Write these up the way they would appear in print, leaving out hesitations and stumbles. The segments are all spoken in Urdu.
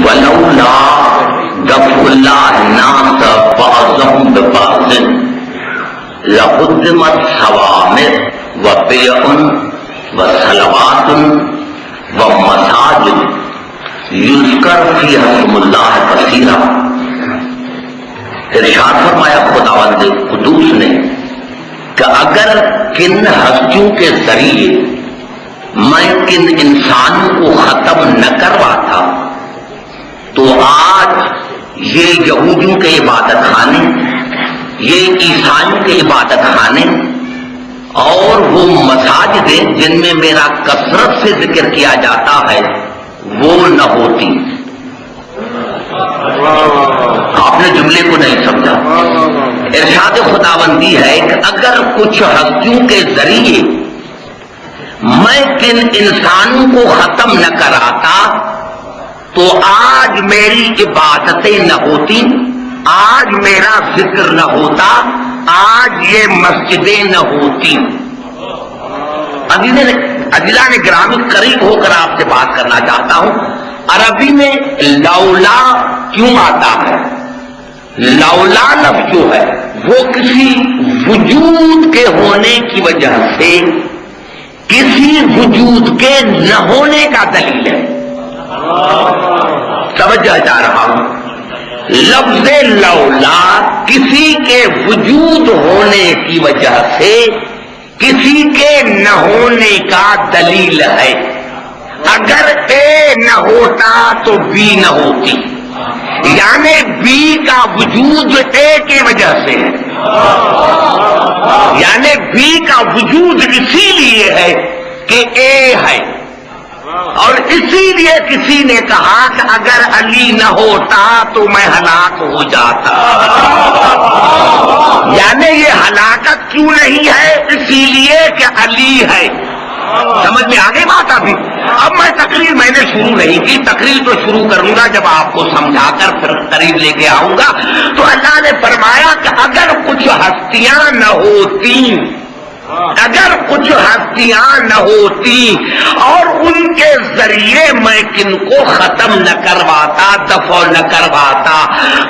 ولولا دفع اللہ الناس بعضهم ببعض لهدمت صوامع وبيع وصلوات ومساجد یذکر فیہا اسم اللہ کثیرا. ارشاد فرمایا خداوند قدوس نے کہ اگر کن ہستیوں کے ذریعے میں کن انسانوں کو ختم نہ کرواتا تو آج یہ یہودیوں کے عبادت خانے، یہ عیسائیوں کے عبادت خانے اور وہ مساجدیں جن میں میرا کثرت سے ذکر کیا جاتا ہے وہ نہ ہوتی. آپ نے جملے کو نہیں سمجھا. ارشاد خداوندی ہے کہ اگر کچھ ہستیوں کے ذریعے میں کن انسانوں کو ختم نہ کراتا تو آج میری عبادتیں نہ ہوتی، آج میرا ذکر نہ ہوتا، آج یہ مسجدیں نہ ہوتی. عزیزان گرامی قریب ہو کر آپ سے بات کرنا چاہتا ہوں. عربی میں لولا کیوں آتا ہے؟ لولا لفظ جو ہے وہ کسی وجود کے ہونے کی وجہ سے کسی وجود کے نہ ہونے کا دلیل ہے. سمجھا جا رہا ہوں. لفظ لولا کسی کے وجود ہونے کی وجہ سے کسی کے نہ ہونے کا دلیل ہے. اگر اے نہ ہوتا تو بی نہ ہوتی، یعنی بی کا وجود اے کی وجہ سے ہے، یعنی بی کا وجود اسی لیے ہے کہ اے ہے. اور اسی لیے کسی نے کہا کہ اگر علی نہ ہوتا تو میں ہلاک ہو جاتا. یعنی یہ ہلاکت کیوں نہیں ہے؟ اسی لیے کہ علی ہے. سمجھ میں آگے بات ابھی. اب میں تقریر میں نے شروع نہیں کی، تقریر تو شروع کروں گا جب آپ کو سمجھا کر پھر قریب لے کے آؤں گا. تو اللہ نے فرمایا کہ اگر کچھ ہستیاں نہ ہوتی، اگر کچھ ہستیاں نہ ہوتی اور ان کے ذریعے میں کن کو ختم نہ کرواتا، دفع نہ کرواتا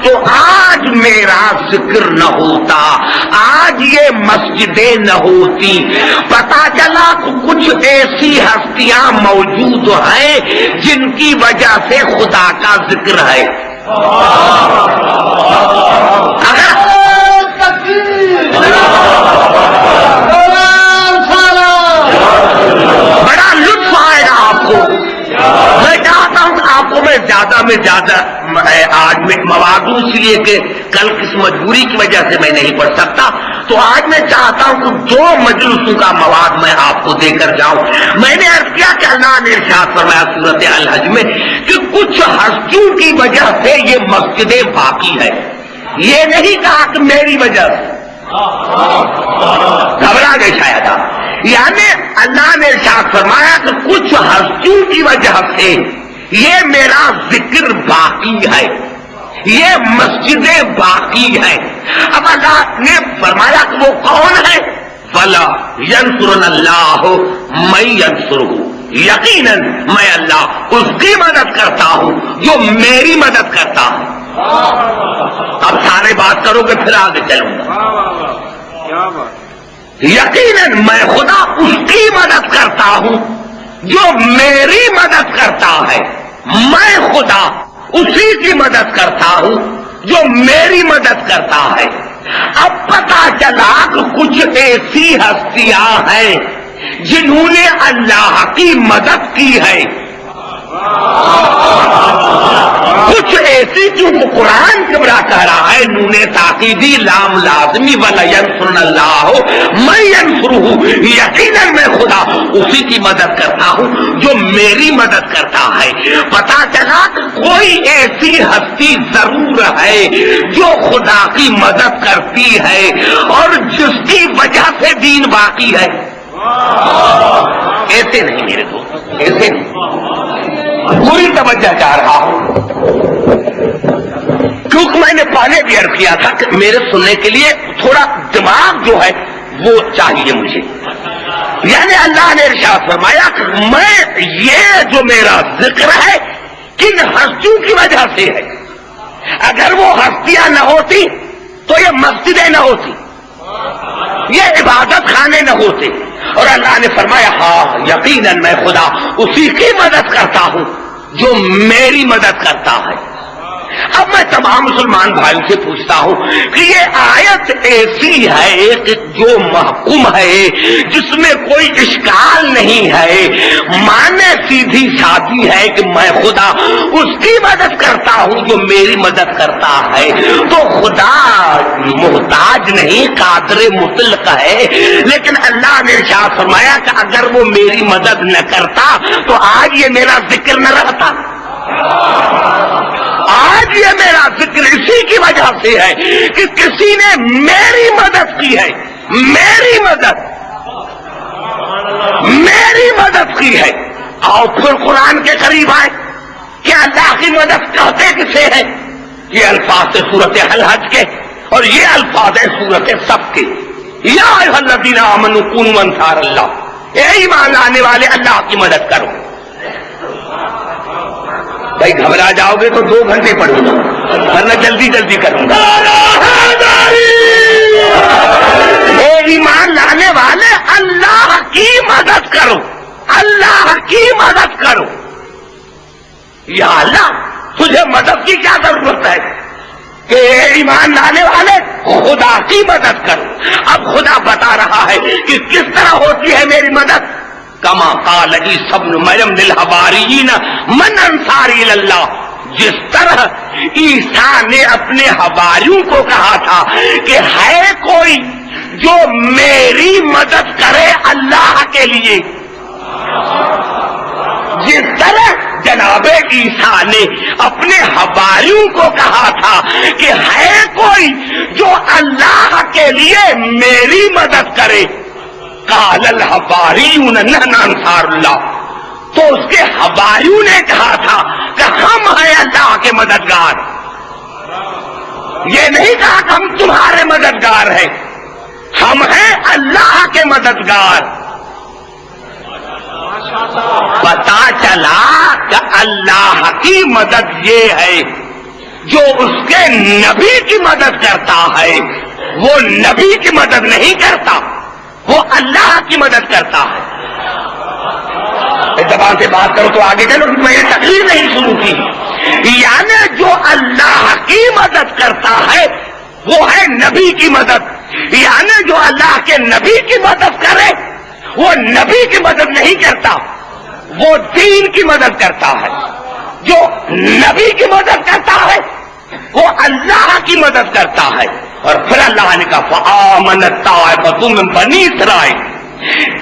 تو آج میرا ذکر نہ ہوتا، آج یہ مسجدیں نہ ہوتی. پتا چلا کہ کچھ ایسی ہستیاں موجود ہیں جن کی وجہ سے خدا کا ذکر ہے. اگر بڑا لطف آئے گا آپ کو. میں چاہتا ہوں کہ آپ کو میں زیادہ آج میں موادوں اس لیے کہ کل کس مجبوری کی وجہ سے میں نہیں پڑھ سکتا، تو آج میں چاہتا ہوں کہ 2 مجلسوں کا مواد میں آپ کو دے کر جاؤں. میں نے عرض کیا کہ اللہ نے ارشاد فرمایا سورۃ الحج میں کہ کچھ ہستیوں کی وجہ سے یہ مسجدیں باقی ہے. یہ نہیں کہا کہ میری وجہ سے. گھبرا گئے شاید آپ. یعنی اللہ نے ارشاد فرمایا کہ کچھ ہستیوں کی وجہ سے یہ میرا ذکر باقی ہے، یہ مسجدیں باقی ہیں. اب اللہ نے فرمایا کہ وہ کون ہے؟ فَلَا يَنْصُرُنَ اللَّهُ مَن يَنْصُرُهُ. یقیناً میں اللہ اس کی مدد کرتا ہوں جو میری مدد کرتا ہے. اب سارے بات کرو کہ پھر آگے چلوں گا. یقیناً میں خدا اس کی مدد کرتا ہوں جو میری مدد کرتا ہے. میں خدا اسی کی مدد کرتا ہوں جو میری مدد کرتا ہے. اب پتا چلا کہ کچھ ایسی ہستیاں ہیں جنہوں نے اللہ کی مدد کی ہے. کچھ ایسی جو قرآن کبرا کہہ رہا ہے نون تاکیدی لام لازمی وَلَيَنْصُرْنَ اللَّهُ مَن يَنْصُرُهُ. یقیناً میں خدا اسی کی مدد کرتا ہوں جو میری مدد کرتا ہے. پتا چلا کہ کوئی ایسی ہستی ضرور ہے جو خدا کی مدد کرتی ہے اور جس کی وجہ سے دین باقی ہے. ایسے نہیں میرے دوست، ایسے نہیں. پوری توجہ چاہ رہا ہوں کیونکہ میں نے پہلے بھی عرض کیا تھا کہ میرے سننے کے لیے تھوڑا دماغ جو ہے وہ چاہیے مجھے. یعنی اللہ نے ارشاد فرمایا کہ میں یہ جو میرا ذکر ہے کن ہستیوں کی وجہ سے ہے. اگر وہ ہستیاں نہ ہوتی تو یہ مسجدیں نہ ہوتی, یہ عبادت خانے نہ ہوتے. اور اللہ نے فرمایا ہاں یقیناً میں خدا اسی کی مدد کرتا ہوں جو میری مدد کرتا ہے. اب میں تمام مسلمان بھائیوں سے پوچھتا ہوں کہ یہ آیت ایسی ہے کہ جو محکوم ہے, جس میں کوئی اشکال نہیں ہے, معنی سیدھی سادی ہے کہ میں خدا اس کی مدد کرتا ہوں جو میری مدد کرتا ہے. تو خدا محتاج نہیں, قادر مطلق ہے. لیکن اللہ نے ارشاد فرمایا کہ اگر وہ میری مدد نہ کرتا تو آج یہ میرا ذکر نہ رہتا. آج یہ میرا ذکر اسی کی وجہ سے ہے کہ کسی نے میری مدد کی ہے, میری مدد کی ہے. اور پھر قرآن کے قریب آئے کہ اللہ کی مدد کہتے کسے ہیں؟ یہ الفاظ سورت الحج کے اور یہ الفاظ ہے سورت صف کے. یا ایھا الذین آمنوا کونوا انصار اللہ, اے ایمان لانے والے اللہ کی مدد کرو. بھائی گھبرا جاؤ گے تو 2 گھنٹے پڑھوں گا, ورنہ جلدی جلدی کروں گا. اے ایمان لانے والے اللہ کی مدد کرو, اللہ کی مدد کرو. یا اللہ تجھے مدد کی کیا ضرورت ہے کہ اے ایمان لانے والے خدا کی مدد کرو. اب خدا بتا رہا ہے کہ کس طرح ہوتی ہے میری مدد. کما قال عیسی ابن مریم للحواریین من انصاری اللہ, جس طرح عیسیٰ نے اپنے حواریوں کو کہا تھا کہ ہے کوئی جو میری مدد کرے اللہ کے لیے, جس طرح جناب عیسیٰ نے اپنے حواریوں کو کہا تھا کہ ہے کوئی جو اللہ کے لیے میری مدد کرے. قال الحواریون نحن انصار اللہ, تو اس کے حواریوں نے کہا تھا کہ ہم ہیں اللہ کے مددگار. یہ نہیں کہا کہ ہم تمہارے مددگار ہیں, ہم ہیں اللہ کے مددگار. پتا چلا کہ اللہ کی مدد یہ ہے جو اس کے نبی کی مدد کرتا ہے, وہ نبی کی مدد نہیں کرتا, وہ اللہ کی مدد کرتا ہے. زبان سے بات کرو تو آگے چلو, میں یہ تقریر نہیں شروع کی. یعنی جو اللہ کی مدد کرتا ہے وہ ہے نبی کی مدد. یعنی جو اللہ کے نبی کی مدد کرے وہ نبی کی مدد نہیں کرتا, وہ دین کی مدد کرتا ہے. جو نبی کی مدد کرتا ہے وہ اللہ کی مدد کرتا ہے. اور پھر اللہ نے کہا فآمنت طائفۃ من بنی اسرائیل,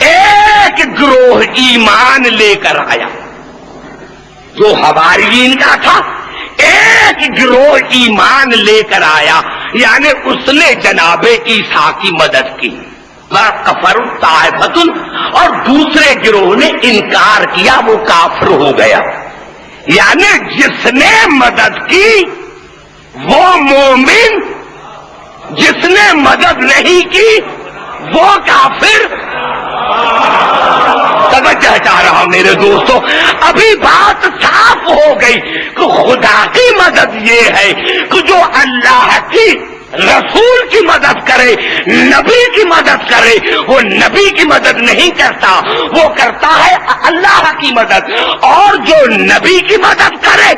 ایک گروہ ایمان لے کر آیا. جو حواریین کا تھا ایک گروہ ایمان لے کر آیا, یعنی اس نے جناب عیسیٰ کی مدد کی. وَكَفَرُ طَائِفَةٌ, اور دوسرے گروہ نے انکار کیا, وہ کافر ہو گیا. یعنی جس نے مدد کی وہ مومن, جس نے مدد نہیں کی وہ کافر. توجہ چاہ رہا ہوں میرے دوستو, ابھی بات صاف ہو گئی کہ خدا کی مدد یہ ہے کہ جو اللہ کی رسول کی مدد کرے, نبی کی مدد کرے, وہ نبی کی مدد نہیں کرتا, وہ کرتا ہے اللہ کی مدد. اور جو نبی کی مدد کرے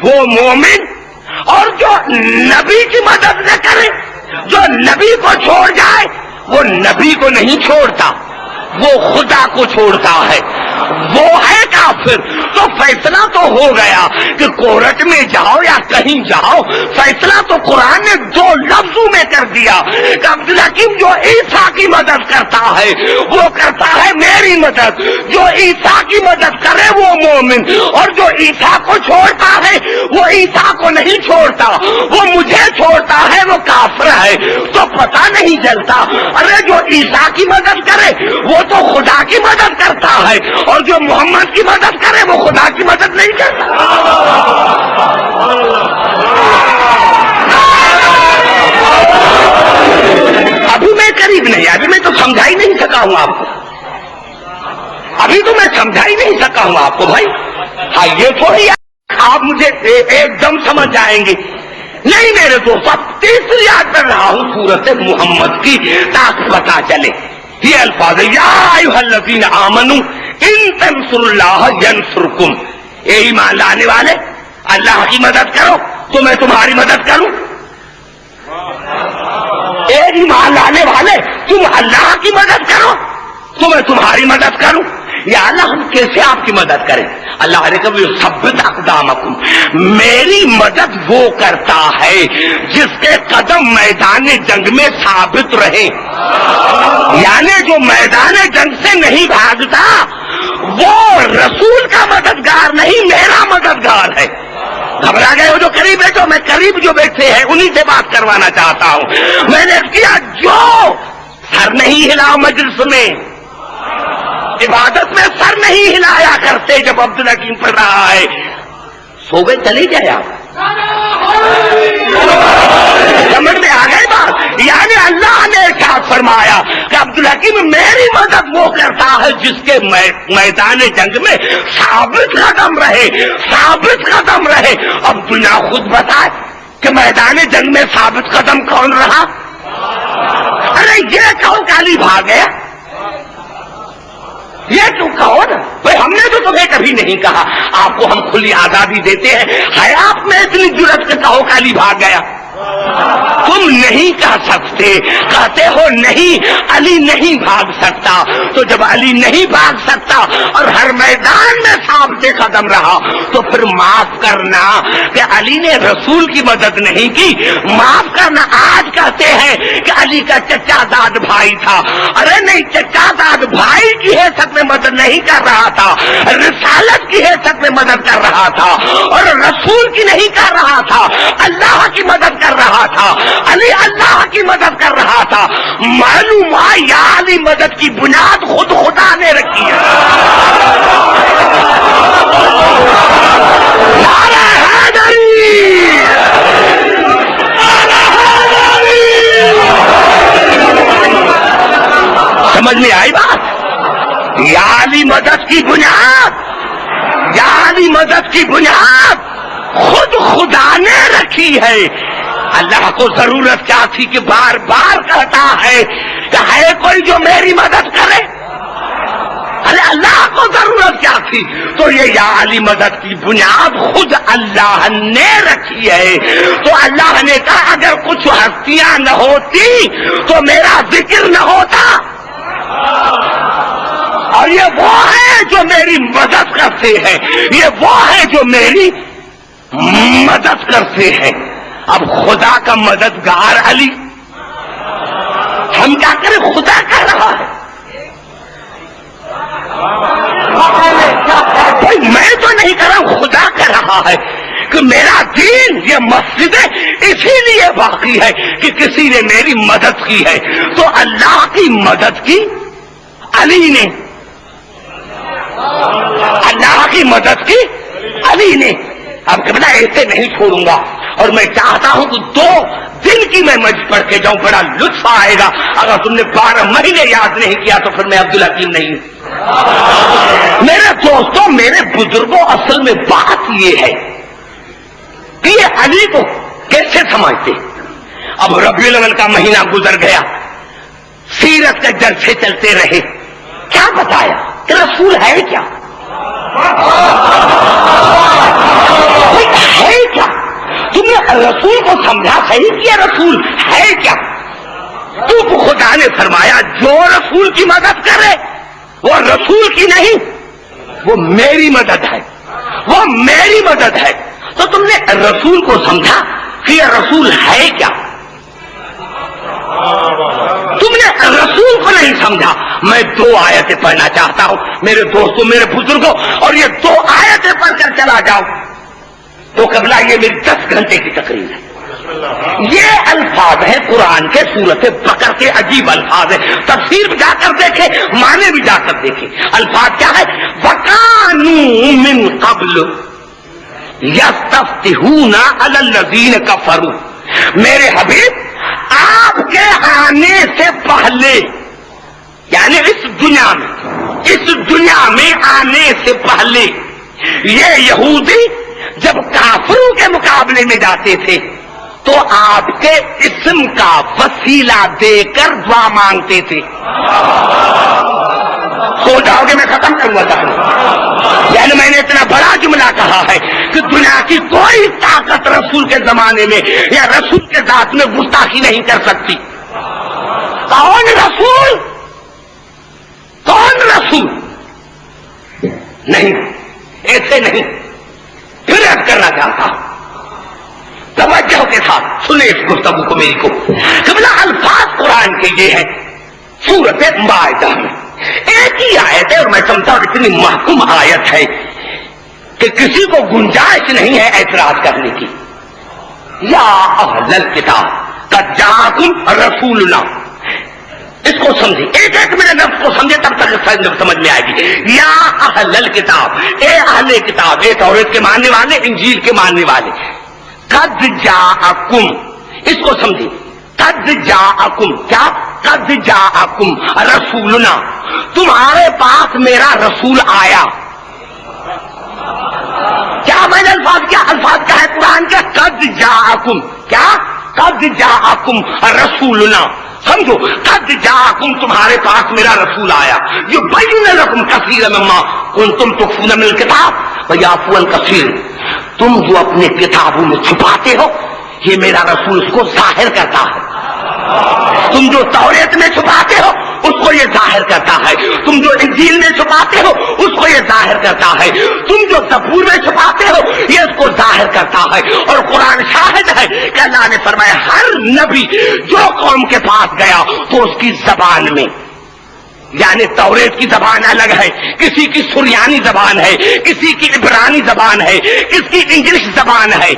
وہ مومن, اور جو نبی کی مدد نہ کرے, جو نبی کو چھوڑ جائے وہ نبی کو نہیں چھوڑتا, وہ خدا کو چھوڑتا ہے, وہ ہے کافر. تو فیصلہ تو ہو گیا کہ کورٹ میں جاؤ یا کہیں جاؤ, فیصلہ تو قرآن نے 2 لفظوں میں کر دیا کہ عبدالحکیم جو عیسیٰ کی مدد کرتا ہے وہ کرتا ہے میری مدد, جو عیسیٰ کی مدد کرے وہ مومن, اور جو عیسیٰ کو چھوڑتا ہے وہ عیسیٰ کو نہیں چھوڑتا, وہ مجھے چھوڑتا ہے وہ کافر ہے. تو پتہ نہیں چلتا, ارے جو عیسیٰ کی مدد کرے وہ تو خدا کی مدد کرتا ہے, اور جو محمد کی مدد کرے وہ خدا کی مدد نہیں کرتا. ابھی میں قریب نہیں, ابھی میں تو سمجھا ہی نہیں سکا ہوں آپ کو, ابھی تو میں سمجھا ہی نہیں سکا ہوں آپ کو. بھائی ہاں یہ تھوڑی آپ مجھے ایک دم سمجھ جائیں گے. نہیں میرے دوست، اب تیسری آیت پڑھ رہا ہوں سورت محمد کی تاکہ پتا چلے. یہ الفاظ یا ایھا الذین آمنوا ان تنصروا اللہ ینصرکم. اے ایمان لانے والے، اللہ کی مدد کرو تو میں تمہاری مدد کروں. اے ایمان لانے والے، تم اللہ کی مدد کرو تو میں تمہاری مدد کروں. یا اللہ ہم کیسے آپ کی مدد کریں؟ اللہ نے کہا یثبت اقدامکم، میری مدد وہ کرتا ہے جس کے قدم میدان جنگ میں ثابت رہے. یعنی جو میدان جنگ سے نہیں بھاگتا وہ رسول کا مددگار نہیں، میرا مددگار ہے. گھبرا گئے ہو جو قریب بیٹھو، میں قریب جو بیٹھے ہیں انہی سے بات کروانا چاہتا ہوں. میں نے کیا جو سر نہیں ہلا مجلس میں، عبادت میں سر نہیں ہلایا کرتے جب عبدالحکیم پڑھ رہا ہے. سو گئے چلے جائے آپ. سمجھ میں آ گئی بات؟ یعنی اللہ نے ارشاد فرمایا کہ عبدالحکیم میری مدد وہ کرتا ہے جس کے میدان جنگ میں ثابت قدم رہے، ثابت قدم رہے. اب دنیا خود بتائے کہ میدان جنگ میں ثابت قدم کون رہا؟ ارے یہ کہو کہ علی بھاگ گیا، یہ تم کہو نا بھائی ہم نے تو تمہیں کبھی نہیں کہا. آپ کو ہم کھلی آزادی دیتے ہیں، ہے آپ میں اتنی جرأت سے کہو کہ علی بھاگ گیا؟ تم نہیں کہہ سکتے، کہتے ہو نہیں علی نہیں بھاگ سکتا. تو جب علی نہیں بھاگ سکتا اور ہر میدان میں ثابت قدم رہا تو پھر معاف کرنا کہ علی نے رسول کی مدد نہیں کی. معاف کرنا آج کہتے ہیں کہ علی کا چچا داد بھائی تھا. ارے نہیں، چچا داد بھائی کی حیثیت میں مدد نہیں کر رہا تھا، رسالت کی حیثیت میں مدد کر رہا تھا اور رسول کی نہیں کر رہا تھا، اللہ کی مدد کر رہا تھا. علی اللہ کی مدد کر رہا تھا. معلوم ہے یا علی مدد کی بنیاد خود خدا نے رکھی ہے. نعرہ حیدری، نعرہ حیدری. سمجھ میں آئی بات؟ یا علی مدد کی بنیاد، یا علی مدد کی بنیاد خود خدا نے رکھی ہے. اللہ کو ضرورت کیا تھی کہ بار بار کہتا ہے کہ ہے کوئی جو میری مدد کرے؟ ارے اللہ کو ضرورت کیا تھی؟ تو یہ یا علی مدد کی بنیاد خود اللہ نے رکھی ہے. تو اللہ نے کہا اگر کچھ ہستیاں نہ ہوتی تو میرا ذکر نہ ہوتا. اور یہ وہ ہے جو میری مدد کرتے ہیں، یہ وہ ہے جو میری مدد کرتے ہیں. اب خدا کا مددگار علی، ہم کیا کریں؟ خدا کر رہا ہے. بھائی میں تو نہیں کر رہا ہوں، خدا کر رہا ہے کہ میرا دین یہ مسجد اسی لیے باقی ہے کہ کسی نے میری مدد کی ہے. تو اللہ کی مدد کی علی نے، اللہ کی مدد کی علی نے. اب کہ بنا ایسے نہیں چھوڑوں گا اور میں چاہتا ہوں کہ 2 دن کی میں مجلس پڑھ کے جاؤں، بڑا لطف آئے گا. اگر تم نے 12 مہینے یاد نہیں کیا تو پھر میں عبدالحکیم نہیں ہوں. میرے دوستوں، میرے بزرگوں، اصل میں بات یہ ہے کہ یہ علی کو کیسے سمجھتے. اب ربیع الاول کا مہینہ گزر گیا، سیرت کے جلسے چلتے رہے. کیا بتایا کہ رسول ہے کیا؟ ہے کیا؟ تم نے رسول کو سمجھا صحیح کیا؟ رسول ہے کیا؟ تو خدا نے فرمایا جو رسول کی مدد کرے وہ رسول کی نہیں، وہ میری مدد ہے، وہ میری مدد ہے. تو تم نے رسول کو سمجھا کہ یہ رسول ہے کیا؟ تم نے رسول کو نہیں سمجھا. میں 2 آیتیں پڑھنا چاہتا ہوں میرے دوستوں، میرے بزرگوں، اور یہ 2 آیتیں پڑھ کر چلا جاؤ. تو قبلہ یہ میری 10 گھنٹے کی تقریر ہے. یہ الفاظ ہیں قرآن کے سورت بقرہ کے، عجیب الفاظ ہیں. تفسیر بھی جا کر دیکھیں، معنی بھی جا کر دیکھیں. الفاظ کیا ہے؟ وَكَانُوا مِن قَبْلُ يَسْتَفْتِحُونَ عَلَى الَّذِينَ كَفَرُوا. میرے حبیب آپ کے آنے سے پہلے، یعنی اس دنیا میں آنے سے پہلے، یہ یہودی جب مقابلے میں جاتے تھے تو آپ کے اسم کا وسیلہ دے کر دعا مانگتے تھے. سو جاؤ گے میں ختم کروں گا. یعنی میں نے اتنا بڑا جملہ کہا ہے کہ دنیا کی کوئی طاقت رسول کے زمانے میں یا رسول کے ذات میں گستاخی نہیں کر سکتی. کون رسول؟ کون رسول؟ نہیں، ایسے نہیں. پھر عرض کرنا چاہتا ہوں توجہ کے ساتھ سنیں اس گفتگو کو میری کو. قبلہ الفاظ قرآن کے یہ ہے سورۃ مائدہ میں ایک ہی آیت ہے اور میں سمجھتا ہوں اتنی محکوم آیت ہے کہ کسی کو گنجائش نہیں ہے اعتراض کرنے کی. یا اہل الکتاب قد جاءکم رسولنا. اس کو سمجھے، ایک ایک میرے لفظ کو سمجھے تب تک سمجھ میں آئے گی. یا اہل الکتاب، اے اہل کتاب، اے توریت کے ماننے والے، انجیل کے ماننے والے. قد جاءکم، اس کو سمجھے. قد جاءکم، کیا؟ قد جاءکم رسولنا، تمہارے پاس میرا رسول آیا. کیا میں نے الفاظ کیا ہے قرآن کے؟ قد جاءکم، کیا؟ قد جاءکم رسولنا. سمجھو، قد جاءکم، تمہارے پاس میرا رسول آیا. یبین لکم کثیرا مما کنتم تخفون من الکتاب ویعفو عن کثیر. تم جو اپنے کتابوں میں چھپاتے ہو یہ میرا رسول اس کو ظاہر کرتا ہے. تم جو توریت میں چھپاتے ہو اس کو یہ ظاہر کرتا ہے. تم جو انجیل میں چھپاتے ہو اس کو یہ ظاہر کرتا ہے. تم جو زبور میں چھپاتے ہو یہ اس کو ظاہر کرتا ہے. اور قرآن شاہد ہے کہ اللہ نے فرمایا ہر نبی جو قوم کے پاس گیا تو اس کی زبان میں، یعنی توریت کی زبان الگ ہے، کسی کی سریانی زبان ہے، کسی کی عبرانی زبان ہے، کسی کی انگلش زبان ہے.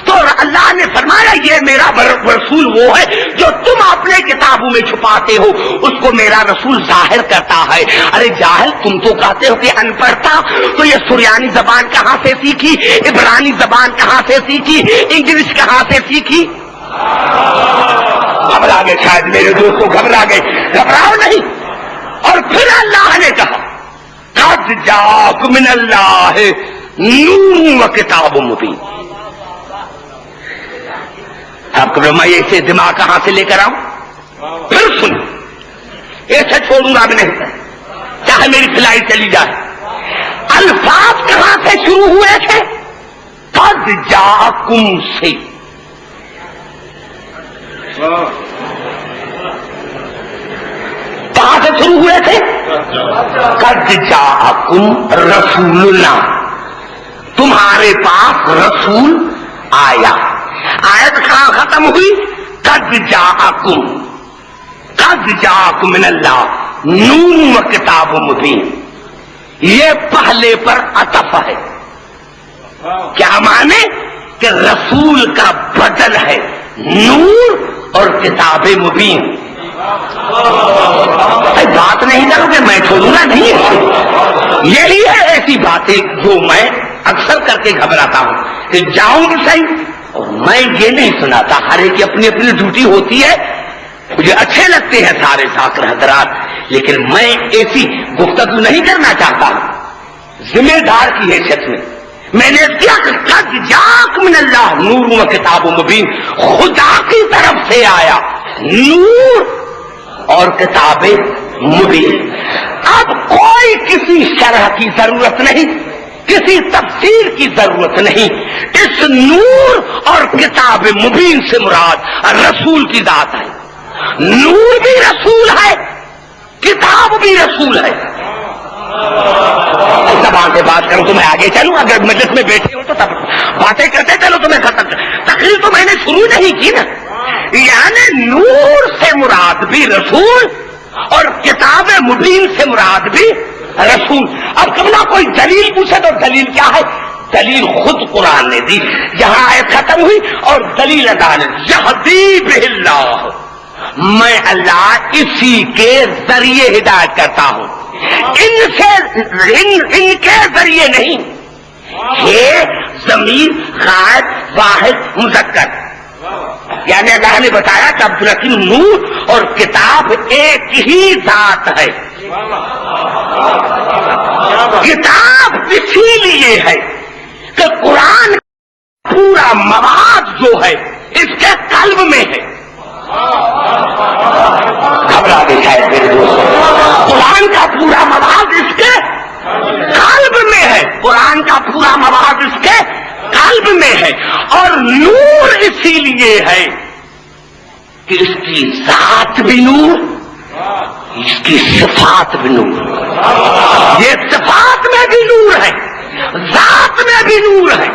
تو اللہ نے فرمایا یہ میرا رسول وہ ہے جو تم اپنے کتابوں میں چھپاتے ہو اس کو میرا رسول ظاہر کرتا ہے. ارے جاہل، تم تو کہتے ہو کہ ان پڑھ تھا، تو یہ سریانی زبان کہاں سے سیکھی؟ عبرانی زبان کہاں سے سیکھی؟ انگلش کہاں سے سیکھی؟ گھبرا گئے شاید میرے دوست کو، گھبرا گئے. گھبراؤ نہیں. اور پھر اللہ نے کہا قد جاءکم من اللہ نور و کتاب مبین. آپ کو میں ایسے دماغ کہاں سے لے کر آؤں؟ پھر سن، ایسے چھوڑوں گا بھی نہیں، چاہے میری فلائٹ چلی جائے. الفاظ کہاں سے شروع ہوئے تھے؟ قد جاءکم سے. کہاں سے شروع ہوئے تھے؟ قد جاءکم رسولنا، تمہارے پاس رسول آیا. آیت کہاں ختم ہوئی؟ قد جاءکم، قد جاءکم من اللہ نور و کتاب مبین. یہ پہلے پر عطف ہے. کیا مانے؟ کہ رسول کا بدل ہے نور اور کتاب مبین. بات نہیں کرو گے میں چھوڑوں گا نہیں. یہی ہے ایسی باتیں جو میں اکثر کر کے گھبراتا ہوں کہ جاؤں گی صحیح. اور میں یہ نہیں سناتا، ہر ایک کی اپنی اپنی ڈیوٹی ہوتی ہے. مجھے اچھے لگتے ہیں سارے ذاکر حضرات، لیکن میں ایسی گفتگو نہیں کرنا چاہتا. ذمہ دار کی حیثیت میں نے کیا کہ قد جاءکم من اللہ نور و کتاب مبین، خدا کی طرف سے آیا نور اور کتاب مبین. اب کوئی کسی شرح کی ضرورت نہیں، کسی تفسیر کی ضرورت نہیں. اس نور اور کتاب مبین سے مراد رسول کی ذات ہے. نور بھی رسول ہے، کتاب بھی رسول ہے. زبان سے بات کروں تو میں آگے چلوں، اگر مجلس میں بیٹھے ہوں تو تب باتیں کرتے چلو تو میں ختم. تقریر تو میں نے شروع نہیں کی نا. یعنی نور سے مراد بھی رسول اور کتاب مبین سے مراد بھی رسول. اب کبھی کوئی دلیل پوچھے تو دلیل کیا ہے؟ دلیل خود قرآن نے دی. یہاں آیت ختم ہوئی اور دلیل ادا نے یہدی بہ اللہ، میں اللہ اسی کے ذریعے ہدایت کرتا ہوں، ان کے ذریعے نہیں. یہ ضمیر غائب واحد مذکر، یعنی اللہ نے بتایا کہ عبدالحکیم نور اور کتاب ایک ہی ذات ہے. کتاب اسی لیے ہے کہ قرآن پورا پورا مواد جو ہے اس کے قلب میں ہے. گھبرا گئے شاید میرے دوست. قرآن کا پورا مواد اس کے قلب میں ہے. قرآن کا پورا مواد اس کے قلب میں ہے. اور نور اسی لیے ہے کہ اس کی ذات بھی نور, اس کی صفات بھی نور. یہ صفات میں بھی نور ہے, ذات میں بھی نور ہے.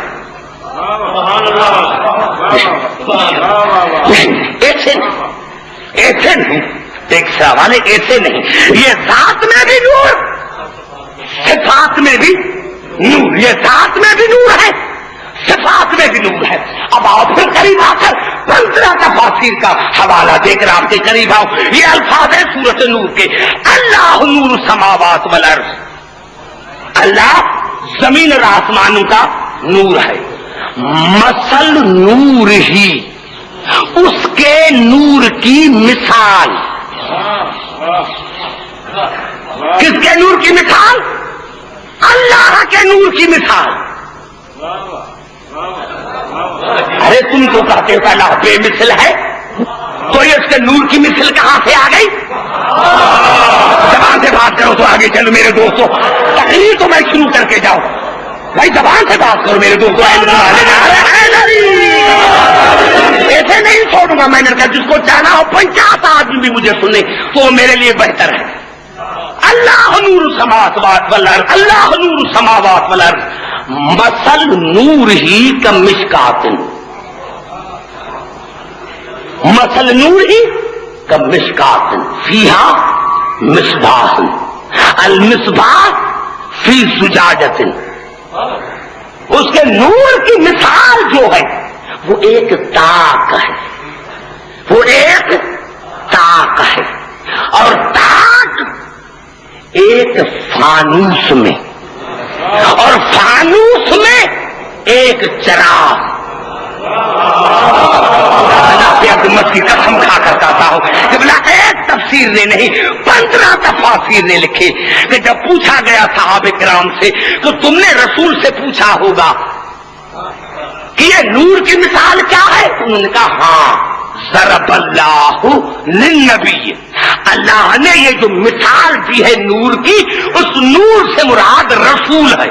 ایسے نہیں ایک سوال ہے, ایسے نہیں. یہ ذات میں بھی نور, صفات میں بھی نور. یہ ذات میں بھی نور ہے, صفات میں بھی نور ہے. اب آؤ پھر قریب آ کر 15 تفاسیر کا حوالہ دے کر آپ کے قریب آؤ. یہ الفاظ ہے سورۃ نور کے. اللہ نور السماوات والارض, اللہ زمین اور آسمانوں کا نور ہے. مثل نور ہی, اس کے نور کی مثال. کس کے نور کی مثال؟ اللہ کے نور کی مثال. ارے تم تو کہتے ہو اللہ بے مثل ہے, تو یہ اس کے نور کی مثل کہاں سے آ گئی؟ زبان سے بات کرو تو آگے چلو میرے دوستوں. تقریر تو میں شروع کر کے جاؤ بھائی, زبان سے بات کرو میرے دوستوں. ایسے نہیں چھوڑوں گا. میں نے کہا جس کو چاہنا ہو 50 آدمی بھی مجھے سنے تو میرے لیے بہتر ہے. اللہ نور السماوات والارض, اللہ نور السماوات والارض. مثل نور ہی کمشکات, مثل نور ہی کمشکات فیہا مصباح, المصباح فی زجاجۃ. اس کے نور کی مثال جو ہے وہ ایک تاک ہے, وہ ایک تاک ہے. اور تاک ایک فانوس میں, اور فانوس میں ایک چراغ. حکومت کی قسم کھا کر کہتا ہوں کہ بلا ایک تفسیر نے نہیں 15 تفاسیر نے لکھے. کہ جب پوچھا گیا صحابہ کرام سے تو تم نے رسول سے پوچھا ہوگا کہ یہ نور کی مثال کیا ہے, انہوں نے کہا ہاں ضرب اللہ للنبی, اللہ نے یہ جو مثال دی ہے نور کی, اس نور سے مراد رسول ہے.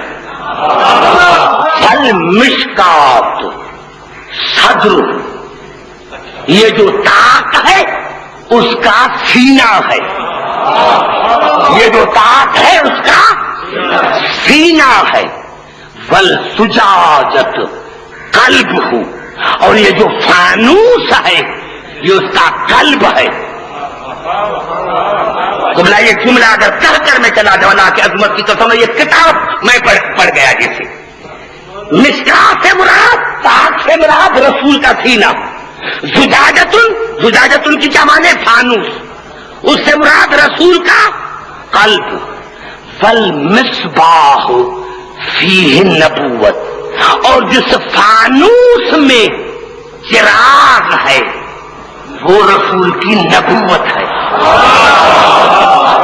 فالمشکات صدر, یہ جو تاک ہے اس کا سینہ ہے. یہ جو تاک ہے اس کا سینہ ہے. والزجاجۃ قلب ہو, اور یہ جو فانوس ہے یہ اس کا قلب ہے. تو بلا یہ جملہ اگر کہہ کر میں چلا جاؤں اللہ کی عظمت کی قسم, یہ کتاب میں پڑھ گیا جیسے. مشکات سے مراد, تاک سے مراد رسول کا سینہ. زجاجتن کی کیا معنی؟ فانوس. اس سے مراد رسول کا قلب. فالمصباح فیہ النبوت, اور جس فانوس میں چراغ ہے وہ رسول کی نبوت ہے.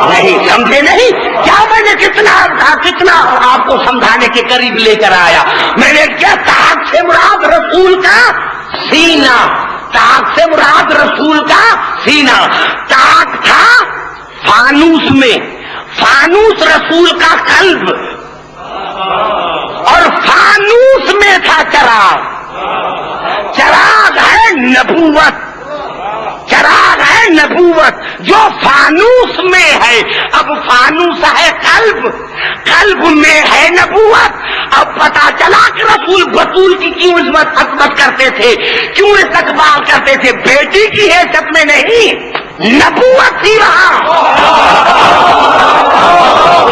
نہیں سمجھے نہیں کیا؟ میں نے کتنا آپ کو سمجھانے کے قریب لے کر آیا. میں نے کیا تاک سے مراد رسول کا سینہ, تاک سے مراد رسول کا سینہ. تاک تھا فانوس میں, فانوس رسول کا قلب, اور فانوس میں تھا چراغ. چراغ ہے نبوت, چراغ ہے نبوت جو فانوس میں ہے. اب فانوس ہے قلب, قلب میں ہے نبوت. اب پتا چلا کہ رسول بطول کی کیوں عظمت کرتے تھے, کیوں استقبال کرتے تھے. بیٹی کی حیثیت میں نہیں, نبوت تھی وہاں.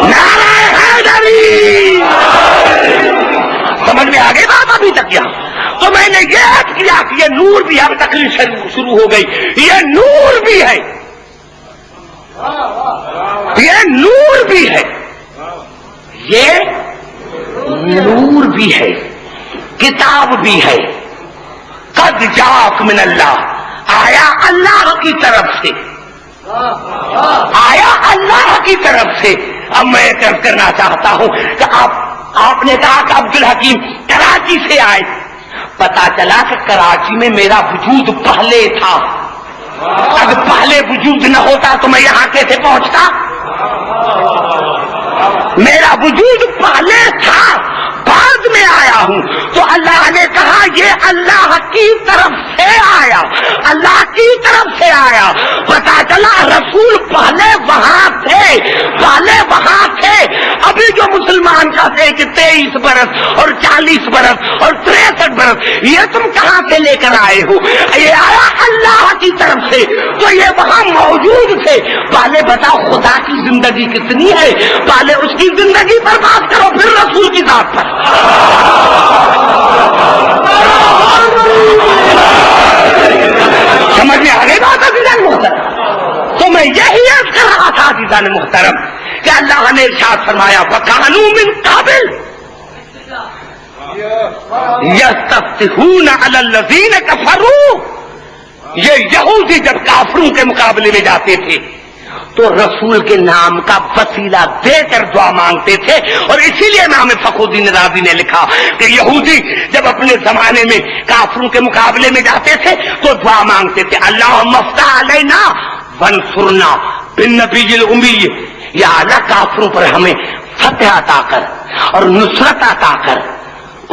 نعرہ حیدری, سمجھ میں آگے بات ابھی تک یہاں. تو میں نے یہ عرض کیا کہ یہ نور بھی, اب تقریر شروع ہو گئی, یہ نور بھی ہے, یہ نور بھی ہے, یہ نور بھی ہے, کتاب بھی ہے. قد جاءک من اللہ, آیا اللہ کی طرف سے, آیا اللہ کی طرف سے. اب میں عرض کرنا چاہتا ہوں کہ آپ نے کہا کہ عبد الحکیم کراچی سے آئے, پتا چلا کہ کراچی میں میرا وجود پہلے تھا، اگر پہلے وجود نہ ہوتا تو میں یہاں کیسے پہنچتا؟ میرا وجود پہلے تھا، بعد میں آیا ہوں۔ تو اللہ نے کہا یہ اللہ کی طرف سے آیا، اللہ کی طرف سے آیا۔ پتا چلا رسول پہلے وہاں تھے، پہلے وہاں تھے۔ ابھی جو مسلمان کہتے ہیں کہ 23 برس اور 40 برس اور 63 برس، یہ تم کہاں سے لے کر آئے ہو؟ یہ آیا اللہ کی طرف سے، تو یہ وہاں موجود تھے۔ پہلے بتاؤ خدا کی زندگی کتنی ہے، پہلے اس کی زندگی پر بات کرو، پھر رسول کی ذات پر۔ سمجھ میں آ گئی بات عزیزان محترم؟ تو میں یہی عرض کر رہا تھا عزیزان محترم کہ اللہ نے ارشاد فرمایا وَكَانُوا مِن قَبْلُ يَسْتَفْتِحُونَ عَلَى الَّذِينَ كَفَرُوا۔ یہ یہودی جب کافروں کے مقابلے میں جاتے تھے تو رسول کے نام کا وسیلہ دے کر دعا مانگتے تھے، اور اسی لیے امام فخر الدین رازی نے لکھا کہ یہودی جب اپنے زمانے میں کافروں کے مقابلے میں جاتے تھے تو دعا مانگتے تھے اللہم افتح علینا وانصرنا بالنبی الامی، یا اللہ کافروں پر ہمیں فتح عطا کر اور نصرت عطا کر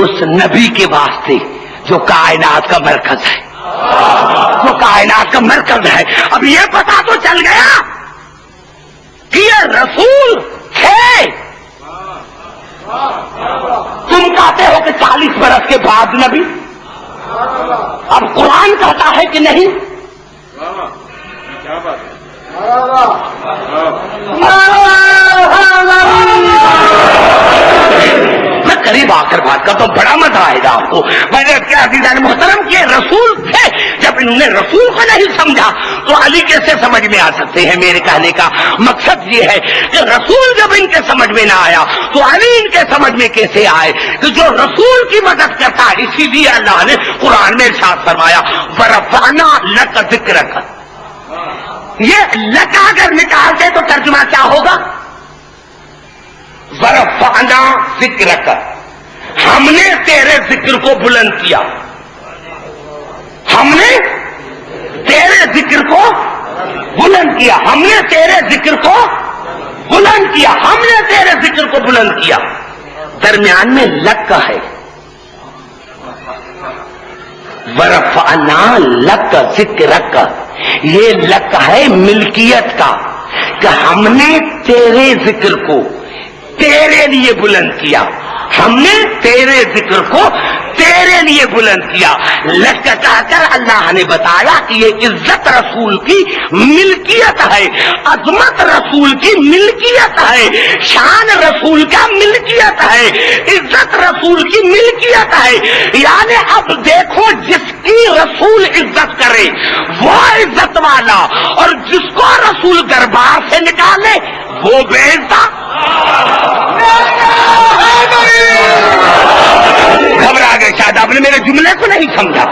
اس نبی کے واسطے جو کائنات کا مرکز ہے، جو کائنات کا مرکز ہے۔ اب یہ پتا تو چل گیا کہ یہ رسول تھے۔ تم کہتے ہو کہ 40 برس کے بعد نبی، اب قرآن کہتا ہے کہ نہیں؟ میں قریب آ کر بات کرتا ہوں، بڑا مزہ آئے گا آپ کو۔ میں نے کیا عزیزان محترم کہ رسول تھے، جب انہوں نے رسول کو نہیں سمجھا تو علی کیسے سمجھ میں آ سکتے ہیں؟ میرے کہنے کا مقصد یہ ہے کہ رسول جب ان کے سمجھ میں نہ آیا تو علی ان کے سمجھ میں کیسے آئے؟ کہ جو رسول کی مدد کرتا ہے، اسی لیے اللہ نے قرآن میں ارشاد فرمایا وَرَفَعْنَا لَكَ ذِكْرَكَ۔ یہ لکا اگر نکالتے تو ترجمہ کیا ہوگا؟ وَرَفَعْنَا ذِكْرَكَ، ہم نے تیرے ذکر کو بلند کیا، ہم نے تیرے ذکر کو بلند کیا، ہم نے تیرے ذکر کو بلند کیا، ہم نے تیرے ذکر کو بلند کیا۔ درمیان میں لکا ہے، وَرَفَعْنَا لَكَ ذِكْرَكَ، یہ لک ہے ملکیت کا، کہ ہم نے تیرے ذکر کو تیرے لیے بلند کیا، ہم نے تیرے ذکر کو تیرے لیے بلند کیا۔ لک کہہ کر اللہ نے بتایا کہ یہ عزت رسول کی ملکیت ہے، عظمت رسول کی ملکیت ہے، شان رسول کا ملکیت ہے، عزت رسول کی ملکیت ہے۔ یعنی اب دیکھو جس کی رسول عزت کرے وہ عزت والا، اور جس کو رسول دربار سے نکالے وہ بے عزت۔ گھبرا گئے شاید آپ نے میرے جملے کو نہیں سمجھا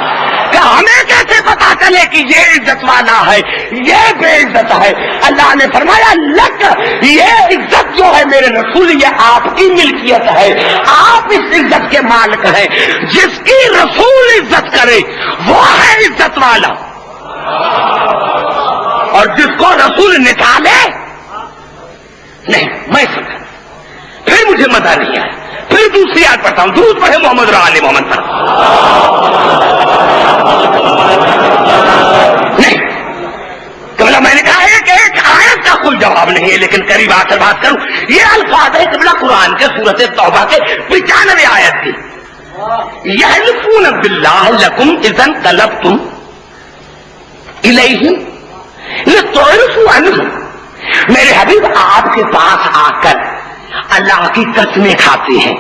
کہ ہمیں کیسے پتا چلے کہ یہ عزت والا ہے یہ بے عزت ہے؟ اللہ نے فرمایا لک، یہ عزت جو ہے میرے رسول یہ آپ کی ملکیت ہے، آپ اس عزت کے مالک ہیں۔ جس کی رسول عزت کرے وہ ہے عزت والا، اور جس کو رسول نکالے نہیں۔ میں سمجھا، پھر مجھے مزہ نہیں آیا، پھر دوسری آیت پڑھتا ہوں، درود پڑھے محمد اور آل محمد پر۔ نہیں قبلہ، میں نے کہا ہے کہ ایک آیت کا کوئی جواب نہیں ہے، لیکن قریب آ کر بات کروں۔ یہ الفاظ ہے قبلہ قرآن کے سورۃ توبہ کے 95 آیت کی۔ یحلفون باللہ لکم اذا انقلبتم الیہم لتعرفوا عنہم۔ میرے حبیب آپ کے پاس آ کر اللہ کی قسمیں کھاتے ہیں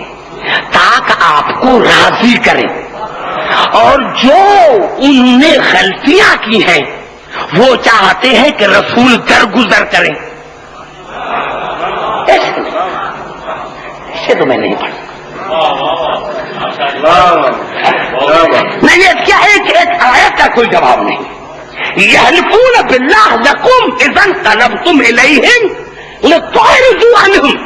تاکہ آپ کو راضی کریں، اور جو انہوں نے غلطیاں کی ہیں وہ چاہتے ہیں کہ رسول درگزر کریں۔ اسے تو میں نہیں پڑھا، نہیں یہ کیا ہے کہ ایک آیت کا کوئی جواب نہیں۔ یحلفون باللہ لکم اذا انقلبتم الیہم لتعرضوا عنہم،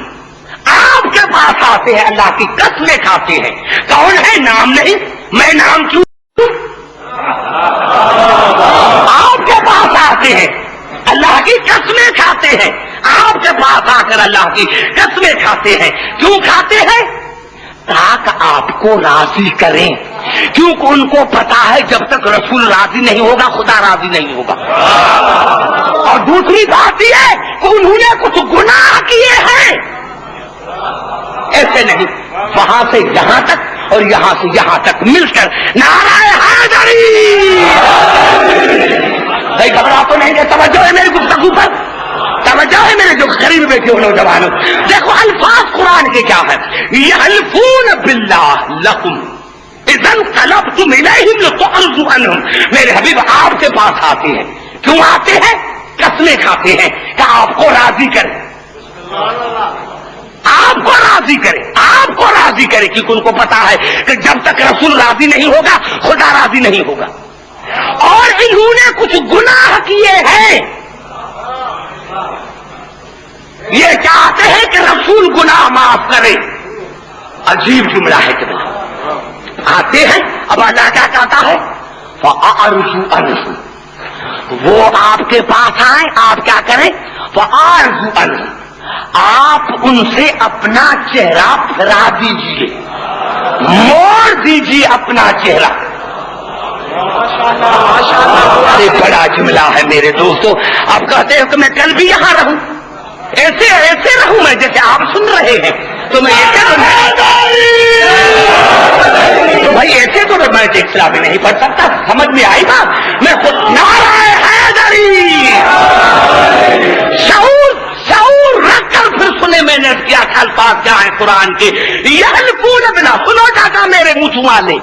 آپ کے پاس آتے ہیں اللہ کی قسمیں کھاتے ہیں، کون ہے نام نہیں، میں نام کیوں آپ کے پاس آتے ہیں، اللہ کی قسمیں کھاتے ہیں، آپ کے پاس آ کر اللہ کی قسمیں کھاتے ہیں. کیوں کھاتے ہیں؟ تاکہ آپ کو راضی کریں، کیونکہ ان کو پتا ہے جب تک رسول راضی نہیں ہوگا خدا راضی نہیں ہوگا. اور دوسری بات یہ ہے کہ انہوں نے کچھ گناہ کیے ہیں، ایسے نہیں، وہاں سے یہاں تک اور یہاں سے یہاں تک مل کر نعرہ حیدری. بھائی گھبرا تو نہیں، توجہ ہے میری گفتگو پر، توجہ ہے میرے جو قریب بیٹھے ہو نوجوانوں. دیکھو الفاظ قرآن کے کیا ہے، یحلفون باللہ لکم اذا انقلبتم الیہم لتعرضوا عنہم. میرے حبیب آپ کے پاس آتے ہیں، کیوں آتے ہیں؟ قسمیں کھاتے ہیں کہ آپ کو راضی کریں، آپ کو راضی کرے، آپ کو راضی کرے، کیونکہ ان کو پتا ہے کہ جب تک رسول راضی نہیں ہوگا خدا راضی نہیں ہوگا. اور انہوں نے کچھ گناہ کیے ہیں، یہ چاہتے ہیں کہ رسول گناہ معاف کرے. عجیب جملہ ہے کہ آتے ہیں، اب اللہ کیا کہتا ہے؟ فَأَعْرِضُوا عَنْهُمْ. وہ آپ کے پاس آئیں، آپ کیا کریں؟ فَأَعْرِضُوا عَنْهُمْ. آپ ان سے اپنا چہرہ پھرا دیجئے، موڑ دیجئے اپنا چہرہ. یہ بڑا جملہ ہے میرے دوستو. آپ کہتے ہیں کہ میں کل بھی یہاں رہوں، ایسے رہوں میں جیسے آپ سن رہے ہیں، تو میں ایسے تو بھائی ایسے تو میں اصلاح بھی نہیں پڑھ سکتا. سمجھ میں آئی بات؟ میں خود نعرہ حیدری شعور رکھ کر پھر سنے میں نے کیا الفاظ کیا ہے قرآن کے. یحلفون باللہ، سنو جاتا میرے منہ والے،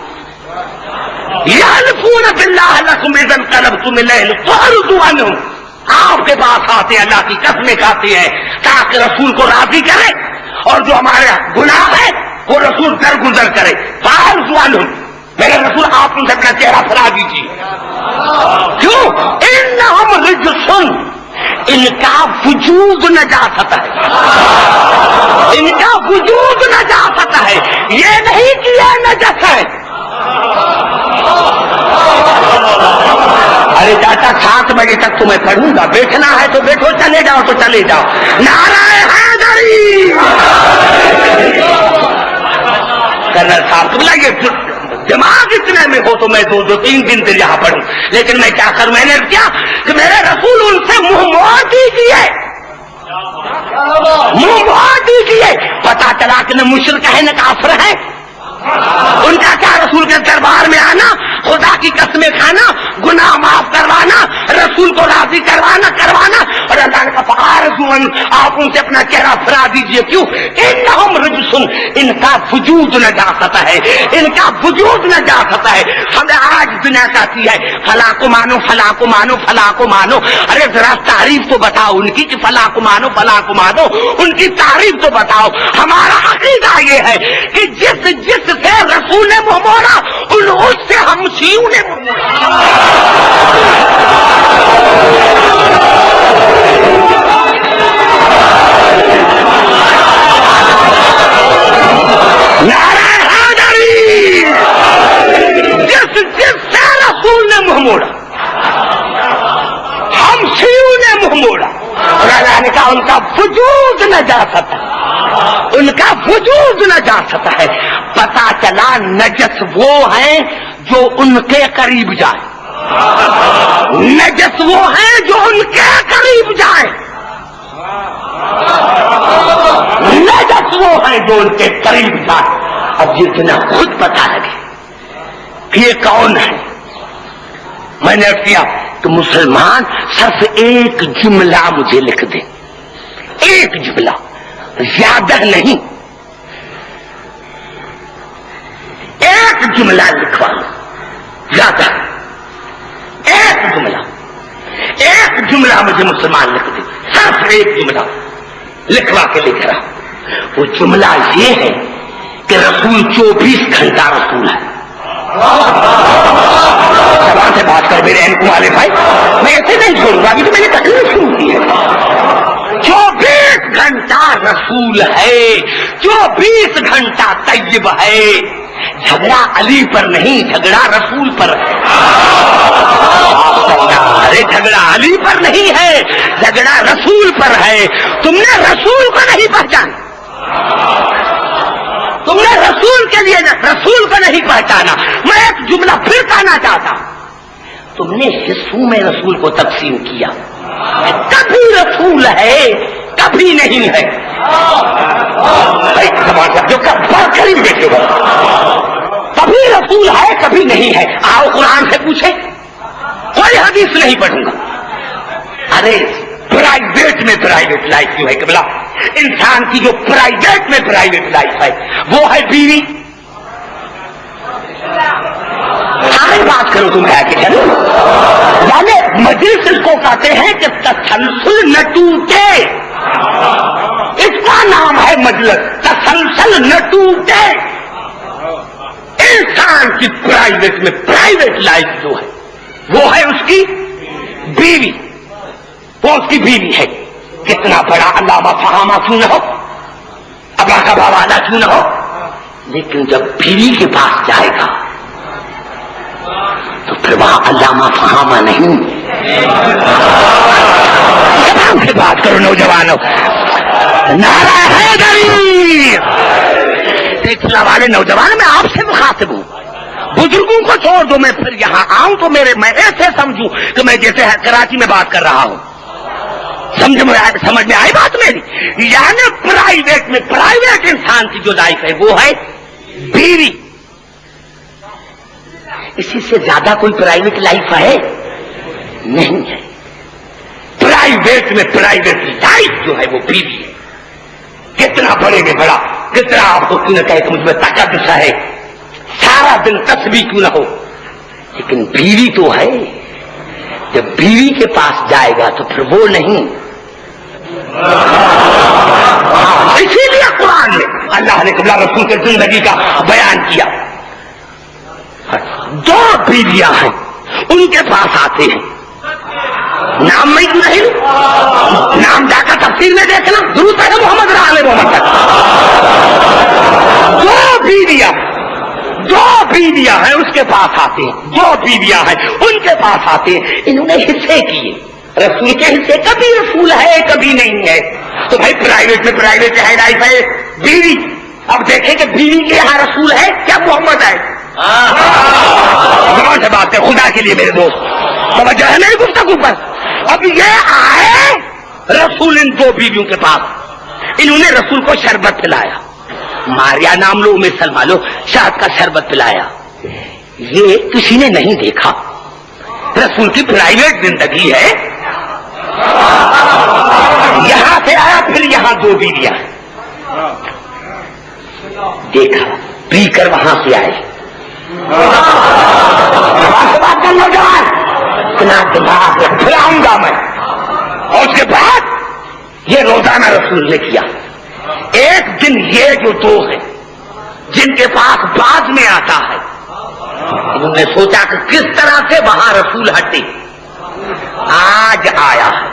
یحلفون باللہ لکم اذا انقلبتم الیہم لتعرضوا عنہم. آپ کے پاس آتے اللہ کی قسمیں کھاتے ہیں تاکہ رسول کو راضی کرے، اور جو ہمارے گناہ ہے وہ رسول درگزر کرے. فاعرضوا عنہم، میرے رسول آپ ان سب کا چہرہ پھرا دیجیے. کیوں؟ انہم رجس، ان کا وجود نجاست ہے، ان کا وجود نجاست ہے، یہ نہیں کہ یہ نجس ہے. ارے چاچا 7 بجے تک تمہیں پڑھوں گا، بیٹھنا ہے تو بیٹھو، چلے جاؤ تو چلے جاؤ. نعرہ حیدری. کرنل صاحب تم لگے دماغ اتنے میں ہو تو میں 2-3 دن سے یہاں پڑھوں، لیکن میں کیا کروں؟ میں نے کیا کہ میرے رسول ان سے منہ موڑ دیجیے، منہ موڑ دیجیے. پتا چلا کہ نہ مشرک ہے نہ کافر ہے. ان کا کیا رسول کے دربار میں آنا، خدا کی قسمیں کھانا، گناہ معاف کروانا، رسول کو راضی کروانا. اور اللہ نے کہا فَأَعْرِضُوا عَنْهُمْ، آپ ان سے اپنا چہرہ پھرا دیجیے. کیوں؟ انہم رجس، ان کا وجود نجاست ہے، ان کا وجود نجاست ہے. ہمیں آج دنیا کہتی ہے فلاں کو مانو، فلاں کو مانو، فلاں کو مانو. ارے ذرا تعریف تو بتاؤ ان کی کہ فلاں کو مانو، فلاں کو مانو، ان کی تعریف تو بتاؤ. ہمارا عقیدہ یہ ہے کہ جس سے رسول نے منہ موڑا اس سے ہم شیعوں نے منہ موڑا. نعرہ حیدری. جس سے رسول نے منہ موڑا ہم شیعوں نے منہ موڑا. اور اللہ نے کہا ان کا وجود نجاست ہے، ان کا وجود نجاست ہے. پتا چلا نجس وہ ہیں جو ان کے قریب جائے، نجس وہ ہیں جو ان کے قریب جائے، نجس وہ ہیں جو ان کے قریب جائے. اب یہ تمہیں خود پتا لگے کہ یہ کون ہے. میں نے کیا کہ مسلمان صرف ایک جملہ مجھے لکھ دیں، ایک جملہ، زیادہ نہیں، ایک جملہ لکھوا لو، زیادہ ایک جملہ مجھے مسلمان لکھ دے، صرف ایک جملہ لکھوا کے لکھ رہا. وہ جملہ یہ ہے کہ رسول 24 گھنٹہ رسول ہے. زبان سے بات کر میرے اہم والے بھائی، میں ایسے نہیں چھوڑوں گا، ابھی تو میں نے تکلیف شروع کی ہے. 24 گھنٹہ رسول ہے، 24 گھنٹہ طیب ہے. جھگڑا علی پر نہیں، جھگڑا رسول پر ہے۔ ارے جھگڑا علی پر نہیں ہے، جھگڑا رسول پر ہے۔ تم نے رسول کو نہیں پہچانا، تم نے رسول کے لیے رسول کو نہیں پہچانا۔ میں ایک جملہ پھر کہنا چاہتا ہوں، تم نے حصوں میں رسول کو تقسیم کیا، کبھی رسول ہے کبھی نہیں ہے۔ جو قریب دیکھے گا، کبھی رسول ہے کبھی نہیں ہے۔ آؤ قرآن سے پوچھے، کوئی حدیث نہیں پڑھوں گا۔ ارے پرائیویٹ لائف جو ہے قبلہ، انسان کی جو پرائیویٹ لائف ہے وہ ہے بیوی۔ ساری بات کرو تم کہہ کے چلو، یعنی مجلس اس کو کہتے ہیں کہ تسلسل نہ ٹوٹے، اس کا نام ہے مجلس، تسلسل نہ ٹوٹے۔ انسان کی پرائیویٹ لائف جو ہے وہ ہے اس کی بیوی، وہ اس کی بیوی ہے۔ کتنا بڑا علامہ فہامہ کیوں نہ ہو، ابا کا بوالا کیوں نہ ہو، لیکن جب بیوی کے پاس جائے گا تو پھر وہاں علامہ فہامہ نہیں۔ زبان سے بات کرو نوجوانوں، نعرہ حیدری۔ دیکھنے والے نوجوان، میں آپ سے مخاطب ہوں، بزرگوں کو چھوڑ دو، میں پھر یہاں آؤں تو میں ایسے سمجھوں کہ میں جیسے کراچی میں بات کر رہا ہوں۔ سمجھ میں آئی بات میری؟ یعنی پرائیویٹ انسان کی جو لائف ہے وہ ہے بیوی۔ اسی سے زیادہ کوئی پرائیویٹ لائف ہے نہیں ہے۔ پرائیویٹ لائف جو ہے وہ بیوی ہے۔ کتنا بڑے میں بڑا، کتنا آپ کو کیوں نہ کہے کہ مجھ میں تقدس ہے، سارا دن تسبیح کیوں نہ ہو، لیکن بیوی تو ہے۔ جب بیوی کے پاس جائے گا تو پھر وہ نہیں۔ اسی لیے قرآن میں اللہ نے قبلہ رسول کے زندگی کا بیان کیا۔ دو بیویاں ہیں، ان کے پاس آتے ہیں، نام میں نہیں، نام جا کر تفسیر میں دیکھنا، ضرورت ہے محمد محمد تک۔ دو بیویاں ہیں اس کے پاس آتے ہیں، دو بیویاں ہیں ان کے پاس آتے ہیں، انہوں نے حصے کیے، رسول کے حصے، کبھی رسول ہے کبھی نہیں ہے۔ تو بھائی پرائیویٹ ہے لائف ہے بیوی۔ اب دیکھیں کہ بیوی کے یہاں رسول ہے کیا محمد ہے؟ زبان سے بات ہے خدا کے لیے میرے دوست، توجہ ہے میری گفتگو پر۔ اب یہ آئے رسول ان دو بیویوں کے پاس، انہوں نے رسول کو شربت پلایا، ماریا نام لو میں سلما لو، شہد کا شربت پلایا۔ یہ کسی نے نہیں دیکھا، رسول کی پرائیویٹ زندگی ہے۔ یہاں سے آیا، پھر یہاں دو بیویاں دیکھا، پی کر وہاں سے آئے۔ بات کر نوجوان، اتنا دماغ پھر آؤں گا میں۔ اور اس کے بعد یہ روزانہ رسول نے کیا۔ ایک دن یہ جو دو ہیں جن کے پاس بعد میں آتا ہے، انہوں نے سوچا کہ کس طرح سے وہاں رسول ہٹے۔ آج آیا ہے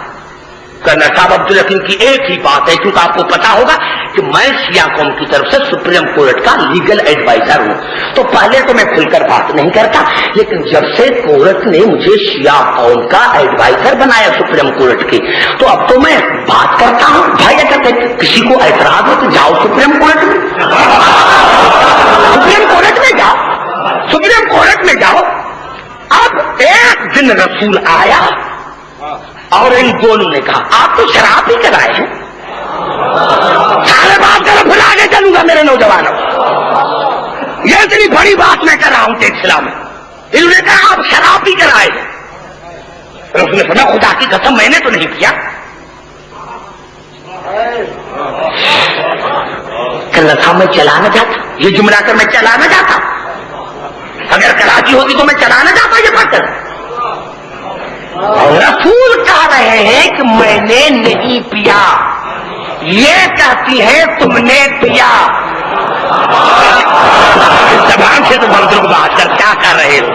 کرنا صاحب عبدالحکیم کی ایک ہی بات ہے، کیونکہ آپ کو پتا ہوگا کہ میں شیعہ قوم کی طرف سے سپریم کورٹ کا لیگل ایڈوائزر ہوں، تو پہلے تو میں کھل کر بات نہیں کرتا، لیکن جب سے کورٹ نے مجھے شیعہ قوم کا ایڈوائزر بنایا سپریم کورٹ کی، تو اب تو میں بات کرتا ہوں۔ بھائی اگر کسی کو اعتراض ہو تو جاؤ سپریم کورٹ میں، سپریم کورٹ میں جاؤ، سپریم کورٹ میں جاؤ۔ اب ایک دن رسول آیا اور ان دونوں نے کہا آپ تو شراب ہی کرائے ہیں۔ سارے بات کرو پھر آگے چلوں گا میرے نوجوانوں، یہ اتنی بڑی بات میں کر رہا ہوں کہ اسلام میں انہوں نے کہا آپ شراب ہی کرائے ہیں۔ رسول نے سنا خدا کی قسم میں نے تو نہیں کیا۔ کل تھا میں چلانا چاہتا، یہ جملہ کر میں چلانا چاہتا، اگر کراچی ہوتی تو میں چلانا چاہتا یہ پتھر۔ رسول کہہ رہے ہیں کہ میں نے نہیں پیا، یہ کہتی ہے تم نے پیا۔ زبان سے تو بزرگ بات کر کیا کر رہے ہو؟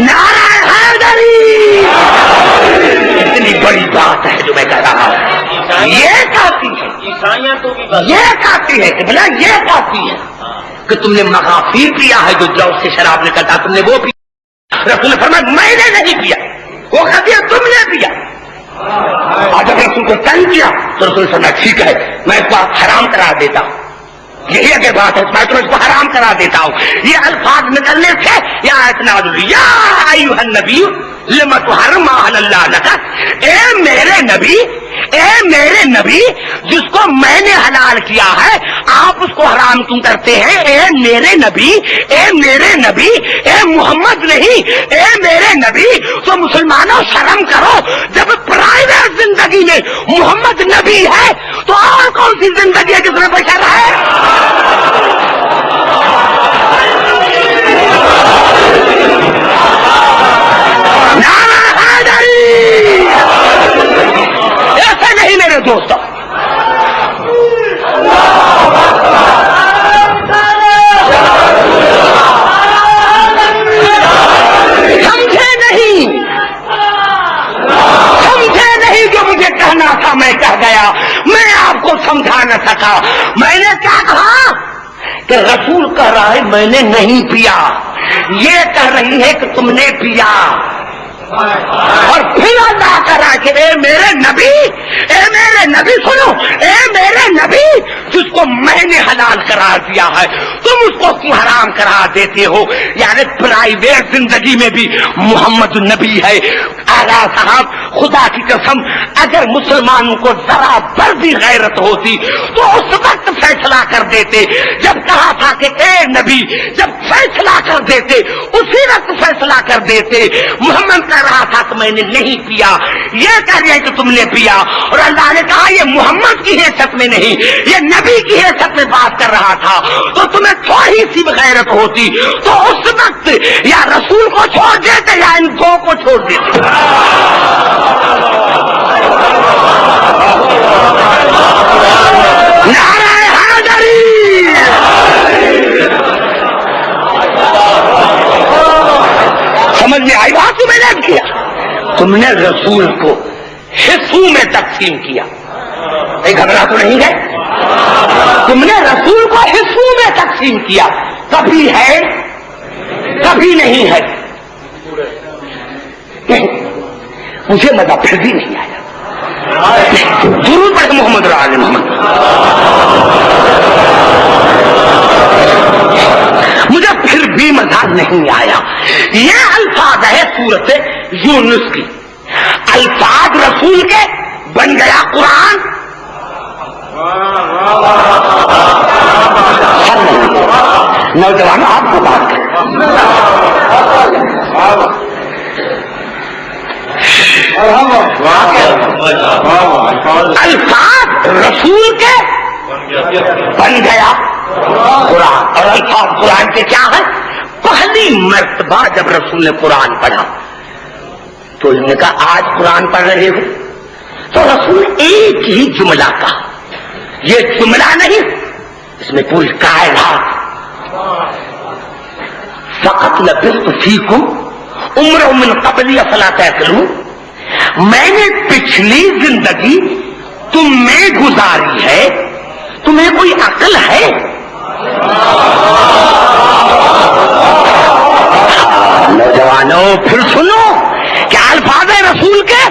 نعرہ حیدری، اتنی بڑی بات ہے جو میں کہہ رہا ہوں۔ یہ کہتی ہے، یہ کہتی ہے کہ بلا یہ کہتی ہے کہ تم نے مغافیر پیا ہے جو جو سے شراب نکلتا تم نے وہ پیا. رسول نے فرمایا میں نے نہیں پیا, وہ کہتی ہے تم نے پیا. اور جب رسول کو تنگ کیا تو رسول نے فرمایا ٹھیک ہے میں اس کو حرام کرا دیتا ہوں. یہی اگر بات ہے میں تمہیں اس کو حرام کرا دیتا ہوں. یہ الفاظ نکلنے سے یا اتنازل یا ایھا النبی لم تحرم ما احل اللہ لک, اے میرے نبی, اے میرے نبی جس کو میں نے حلال کیا ہے آپ اس کو حرام کیوں کرتے ہیں؟ اے میرے نبی, اے میرے نبی, اے محمد نہیں, اے میرے نبی. تو مسلمانوں شرم کرو, جب پرائیویٹ زندگی میں محمد نبی ہے تو اور کون سی زندگی ہے جس میں بشر ہے؟ ایسا نہیں میرے دوستوں. سمجھے نہیں جو مجھے کہنا تھا میں کہہ گیا. میں آپ کو سمجھا نہ سکا. میں نے کیا کہا کہ رسول کہہ رہا ہے میں نے نہیں پیا, یہ کہہ رہی ہے کہ تم نے پیا. اور پھر اللہ کہہ رہا کہ اے میرے نبی, اے میرے نبی سنو, اے میرے نبی جس کو میں نے حلال قرار دیا ہے تم اس کو کیوں حرام قرار دیتے ہو؟ یعنی پرائیویٹ زندگی میں بھی محمد نبی ہے. اعلیٰ صاحب خدا کی قسم اگر مسلمانوں کو ذرا بر بھی غیرت ہوتی تو اس وقت فیصلہ کر دیتے. جب کہا تھا کہ اے نبی, جب فیصلہ کر دیتے اسی وقت فیصلہ کر دیتے. محمد کہہ رہا تھا کہ میں نے نہیں پیا, یہ کہہ رہے کہ تم نے پیا. اور اللہ نے کہا یہ محمد کی حیثیت میں نہیں, یہ نبی کی حیثیت میں بات کر رہا تھا. تو تمہیں تھوڑی سی غیرت ہوتی تو اس وقت یا رسول کو چھوڑ دیتے یا ان دو کو چھوڑ دیتے. نعرہ حیدری. سمجھ میں آئی بات؟ تمہیں نے کیا, تم نے رسول کو حصوں میں تقسیم کیا. گھبرا تو نہیں ہے؟ تم نے رسول کو حصوں میں تقسیم کیا, کبھی ہے کبھی نہیں ہے. مجھے مزہ پھر بھی نہیں آیا. ضرور پڑھ محمد رعال محمد. مجھے پھر بھی مزہ نہیں آیا. یہ الفاظ ہے سورت یونس کی, الفاظ رسول کے بن گیا قرآن. نوجوان آپ کو بات کریں, الفاظ رسول کے بن گیا قرآن. اور الفاظ قرآن کے کیا ہے؟ پہلی مرتبہ جب رسول نے قرآن پڑھا تو انہوں نے کہا آج قرآن پڑھ رہے ہو, تو رسول ایک ہی جملہ کہا. یہ جملہ نہیں, اس میں پوری کائنات. فقط لبثت فیکم عمرا من قبلی افلا تعقلون, میں نے پچھلی زندگی تم میں گزاری ہے, تمہیں کوئی عقل ہے؟ نوجوانوں پھر سنو کیا الفاظ رسول کے,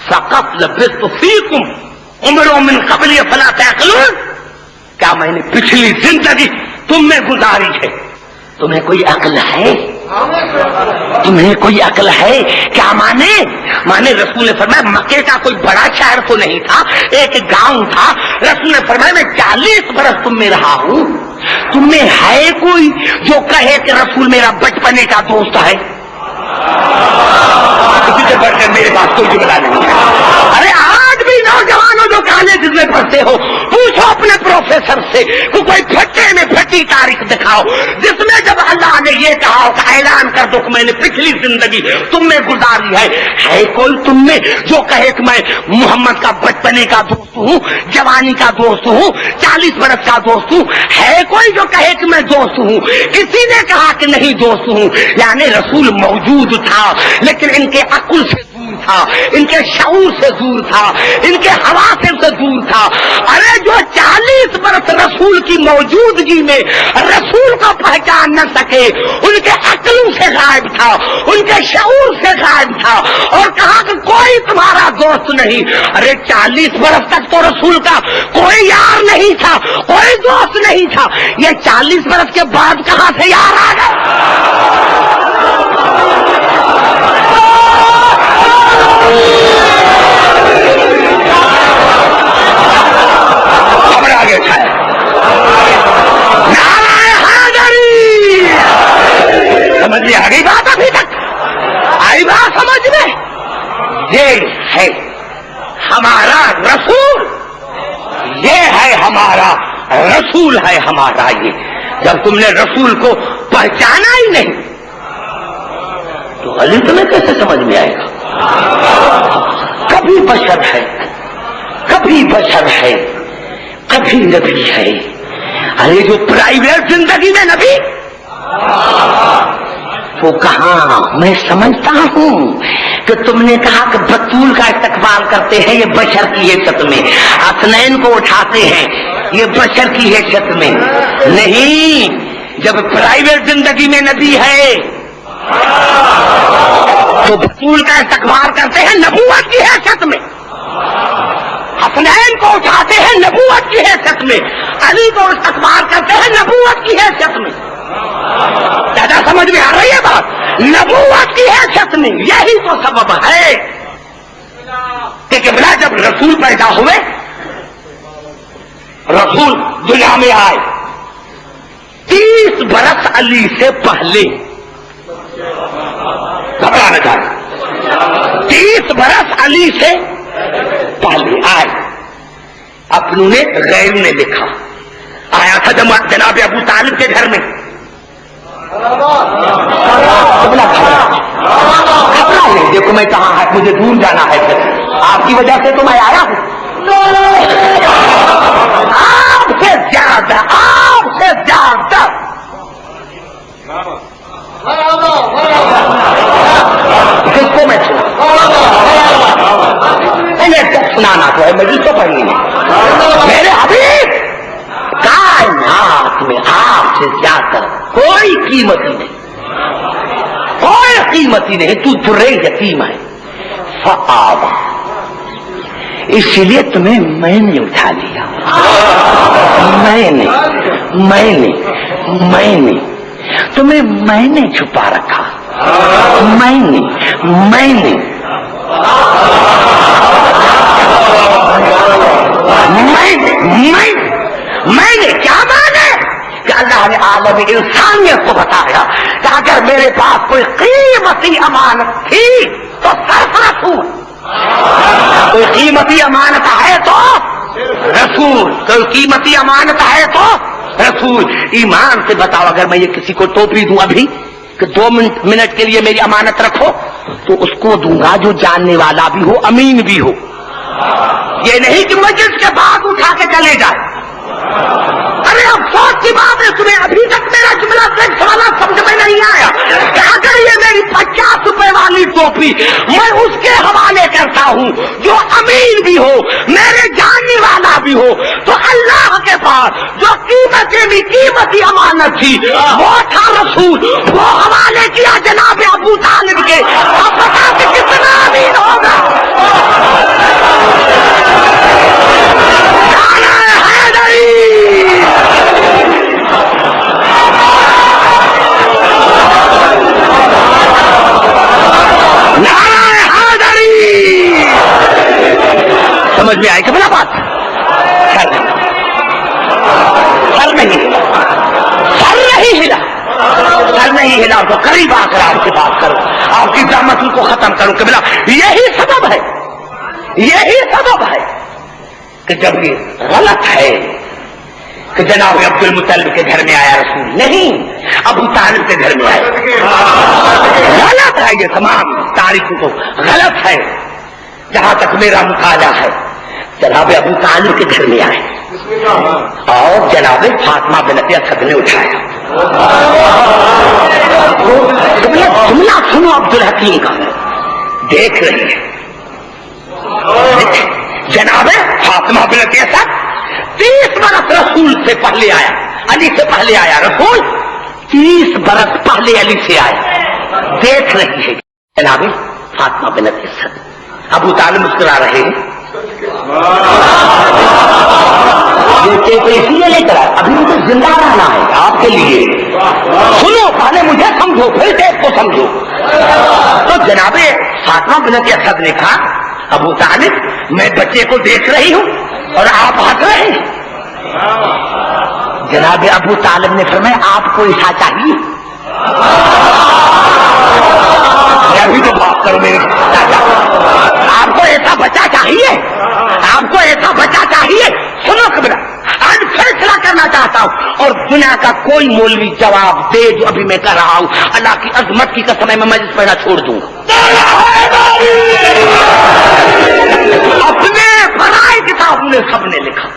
فقط لبثت فیکم عمرا من قبلی افلا تعقلون. کیا میں نے پچھلی زندگی تم میں گزاری ہے, تمہیں کوئی عقل ہے؟ تمہیں کوئی عقل ہے؟ کیا مانے رسول نے فرمایا مکے کا کوئی بڑا شہر تو نہیں تھا, ایک گاؤں تھا. رسول نے فرمایا میں 40 برس تم میں رہا ہوں, تم میں ہے کوئی جو کہے کہ رسول میرا بچپنے کا دوست ہے؟ کسی سے بڑھ کر میرے پاس کوئی جملہ نہیں ہے. ارے آج بھی نوجوانوں جو کالج میں پڑھتے ہو پوچھو اپنے پروفیسر سے کہ کوئی پھٹے میں پھٹی تاریخ دکھاؤ جس میں جب اللہ نے یہ کہا کہ اعلان کر دو کہ میں نے پچھلی زندگی تم میں گزاری ہے کوئی تم میں جو کہے کہ میں محمد کا بچپنے کا دوست ہوں, جوانی کا دوست ہوں, 40 برس کا دوست ہوں؟ ہے کوئی جو کہے کہ میں دوست ہوں؟ کسی نے کہا کہ نہیں دوست ہوں. یعنی رسول موجود تھا لیکن ان کے عقل سے دور تھا، ان کے شعور سے دور تھا، ان کے حواس سے دور تھا۔ ارے جو 40 برس رسول کی موجودگی میں رسول کو پہچان نہ سکے، ان کے عقلوں سے غائب تھا، ان کے شعور سے غائب تھا، اور کہا کہ کوئی تمہارا دوست نہیں۔ ارے 40 برس تک تو رسول کا کوئی یار نہیں تھا، کوئی دوست نہیں تھا، یہ 40 برس کے بعد کہاں سے یار آ گئے؟ خبر آگے اٹھائے نعرہ حیدری، سمجھ میں آ گئی بات؟ ابھی تک آئی بات سمجھ میں؟ یہ ہے ہمارا رسول، یہ ہے ہمارا رسول، ہے ہمارا یہ۔ جب تم نے رسول کو پہچانا ہی نہیں تو علی تمہیں کیسے سمجھ میں آئے گا؟ کبھی بشر ہے، کبھی بشر ہے، کبھی نبی ہے۔ ارے جو پرائیویٹ زندگی میں نبی، وہ کہاں؟ میں سمجھتا ہوں کہ تم نے کہا کہ بطول کا استقبال کرتے ہیں، یہ بشر کی حیثیت میں، حسنین کو اٹھاتے ہیں، یہ بشر کی حیثیت میں نہیں۔ جب پرائیویٹ زندگی میں نبی ہے تو بطول کا استقبال کرتے ہیں نبوت کی حیثیت میں، حسنین کو اٹھاتے ہیں نبوت کی حیثیت میں، علی کو استقبال کرتے ہیں نبوت کی حیثیت میں۔ زیادہ سمجھ میں آ رہی ہے بات؟ نبوت کی حیثیت میں۔ یہی تو سبب ہے کہ قبلہ جب رسول پیدا ہوئے، رسول دنیا میں آئے 30 برس علی سے پہلے، گھبرانا چاہیے، 30 برس علی سے پہلے آئے۔ اپنوں نے غیر نے لکھا، آیا تھا جناب ابو طالب کے گھر میں، دیکھو میں کہاں ہے، مجھے دور جانا ہے، پھر آپ کی وجہ سے تو میں آیا ہوں، آپ سے زیادہ، آپ سے زیادہ کس کو میں سنانا تو ہے، مجھے تو پڑھنی ہے میرے حبیب، کائنات میں آپ سے زیادہ کوئی قیمتی نہیں، کوئی قیمتی نہیں، تو درے یتیم ہے۔ فآبا، اسی لیے تمہیں میں نے اٹھا لیا، میں نے تمہیں میں نے چھپا رکھا، میں نے کیا مانا کہ اللہ نے عالم انسانیت کو بتایا کہ اگر میرے پاس کوئی قیمتی امانت تھی تو صرف رسول، کوئی قیمتی امانت ہے تو رسول، کوئی قیمتی امانت ہے تو رسول۔ ایمان سے بتاؤ، اگر میں یہ کسی کو ٹوپی دوں ابھی کہ 2 منٹ کے لیے میری امانت رکھو، تو اس کو دوں گا جو جاننے والا بھی ہو، امین بھی ہو، یہ نہیں کہ مجلس کے بعد اٹھا کے چلے جائے۔ ارے افسوس کی بات ہے، تمہیں ابھی تک میرا جملہ ایک سوال سمجھ میں نہیں آیا کہ اگر یہ میری 50 روپے والی ٹوپی میں اس کے حوالے کرتا ہوں جو امین بھی ہو، میرے جاننے والا بھی ہو، تو اللہ کے پاس جو قیمتی امانت تھی وہ تھا رسول، وہ حوالے کیا جناب ابو طالب کے، اب بتا کہ کتنا امین ہوگا؟ سمجھ میں آئی کہ بلا بات؟ سر نہیں ہلا تو قریب آ کر آپ سے بات کرو، آپ کی زحمتوں کو ختم کرو کہ بلا یہی سبب ہے کہ جب یہ غلط ہے کہ جناب عبد المطلب کے گھر میں آیا رسول، نہیں ابو طالب کے گھر میں آیا، غلط ہے، یہ تمام تاریخوں کو غلط ہے۔ جہاں تک میرا مطالعہ ہے جناب ابو طالب کے گھر میں آئے اور جناب فاطمہ بنت اسد نے اٹھایا۔ جملہ سنو عبد الحکیم کا، دیکھ رہی ہے. جناب فاطمہ بنت اسد 30 برس رسول سے پہلے آیا, علی سے پہلے آیا. رسول 30 برس پہلے علی سے آیا. دیکھ رہی ہے جناب فاطمہ بنت اسد. ابو طالب مسکرا رہے ہیں. یہ تو اسی لیے لے کر ابھی مجھے زندہ رہنا ہے آپ کے لیے. سنو پہلے مجھے سمجھو پھر ٹیپ کو سمجھو. تو جناب فاطمہ بنت اسد نے کہا ابو طالب میں بچے کو دیکھ رہی ہوں اور آپ ہنس رہے ہیں. جناب ابو طالب نے فرمایا آپ کو ایسا چاہیے. ابھی تو بات کرو میرے چاچا, آپ کو ایسا بچہ چاہیے, آپ کو ایسا بچہ چاہیے. سنو قبلہ آج فیصلہ کرنا چاہتا ہوں اور دنیا کا کوئی مولوی جواب دے جو ابھی میں کر رہا ہوں اللہ کی عظمت کی قسم میں مجلس پڑھنا چھوڑ دوں گا. اپنے بڑائی کتاب نے سب نے لکھا.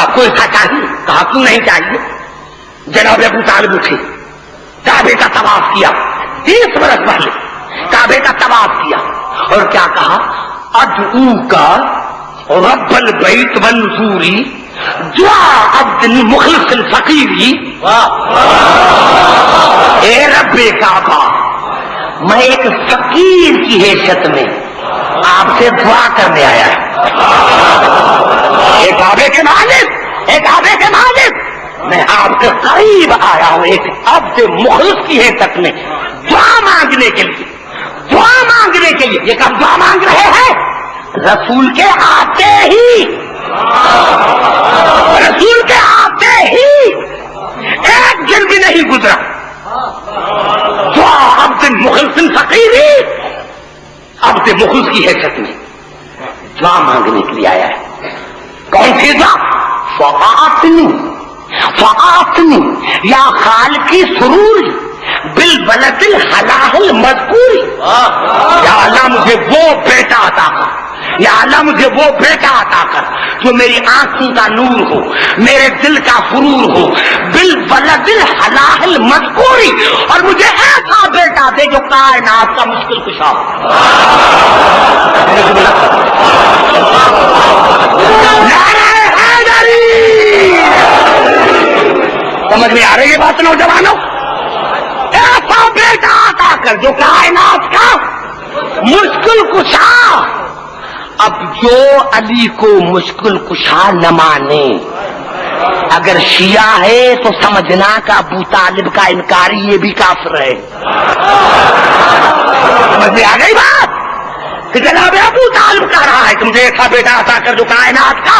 آپ کو ایسا چاہیے, کہا کیوں نہیں چاہیے. جناب ابو طالب اٹھے, کعبے کا طواف کیا 30 برس پہلے, کعبے کا طواف کیا اور کیا کہا ادعو کا رب البیت منصوری دعا عبد مخلص الفقیری. اے رب کعبہ میں ایک فقیر کی حیثیت میں آپ سے دعا کرنے آیا ہے. ایک کعبے کے مالک, ایک کعبے کے مالک, میں آپ کے قریب آیا ہوں ایک عبد مخلص کی حیثیت میں دعا مانگنے کے لیے, دعا مانگنے کے لیے. یہ کب دعا مانگ رہے ہیں؟ رسول کے آتے ہی, رسول کے آتے ہی ایک دن بھی نہیں گزرا دعا عبد مخلص فقیری, عبد مخلص کی حیثیت میں دعا مانگنے کے لیے آیا ہے. کون سی دعا؟ فآتنی فآتنی یا خالقی سروری بالولد الحلال المذکوری. یا اللہ مجھے وہ بیٹا عطا کر, یا اللہ مجھے وہ بیٹا عطا کر جو میری آنکھوں کا نور ہو, میرے دل کا سرور ہو, بالولد الحلال المذکوری, اور مجھے ایسا بیٹا دے جو کائنات کا مشکل کشا ہو. سمجھ میں آ رہی ہے بات نوجوانوں؟ ایسا بیٹا عطا کر جو کائنات کا مشکل کشا. اب جو علی کو مشکل کشا نہ مانے, اگر شیعہ ہے تو سمجھنا کہ ابو طالب کا انکاری یہ بھی کافر ہے. سمجھ میں آ گئی بات کہ جناب ابو طالب کہہ رہا ہے کہ مجھے ایسا بیٹا عطا کر جو کائنات کا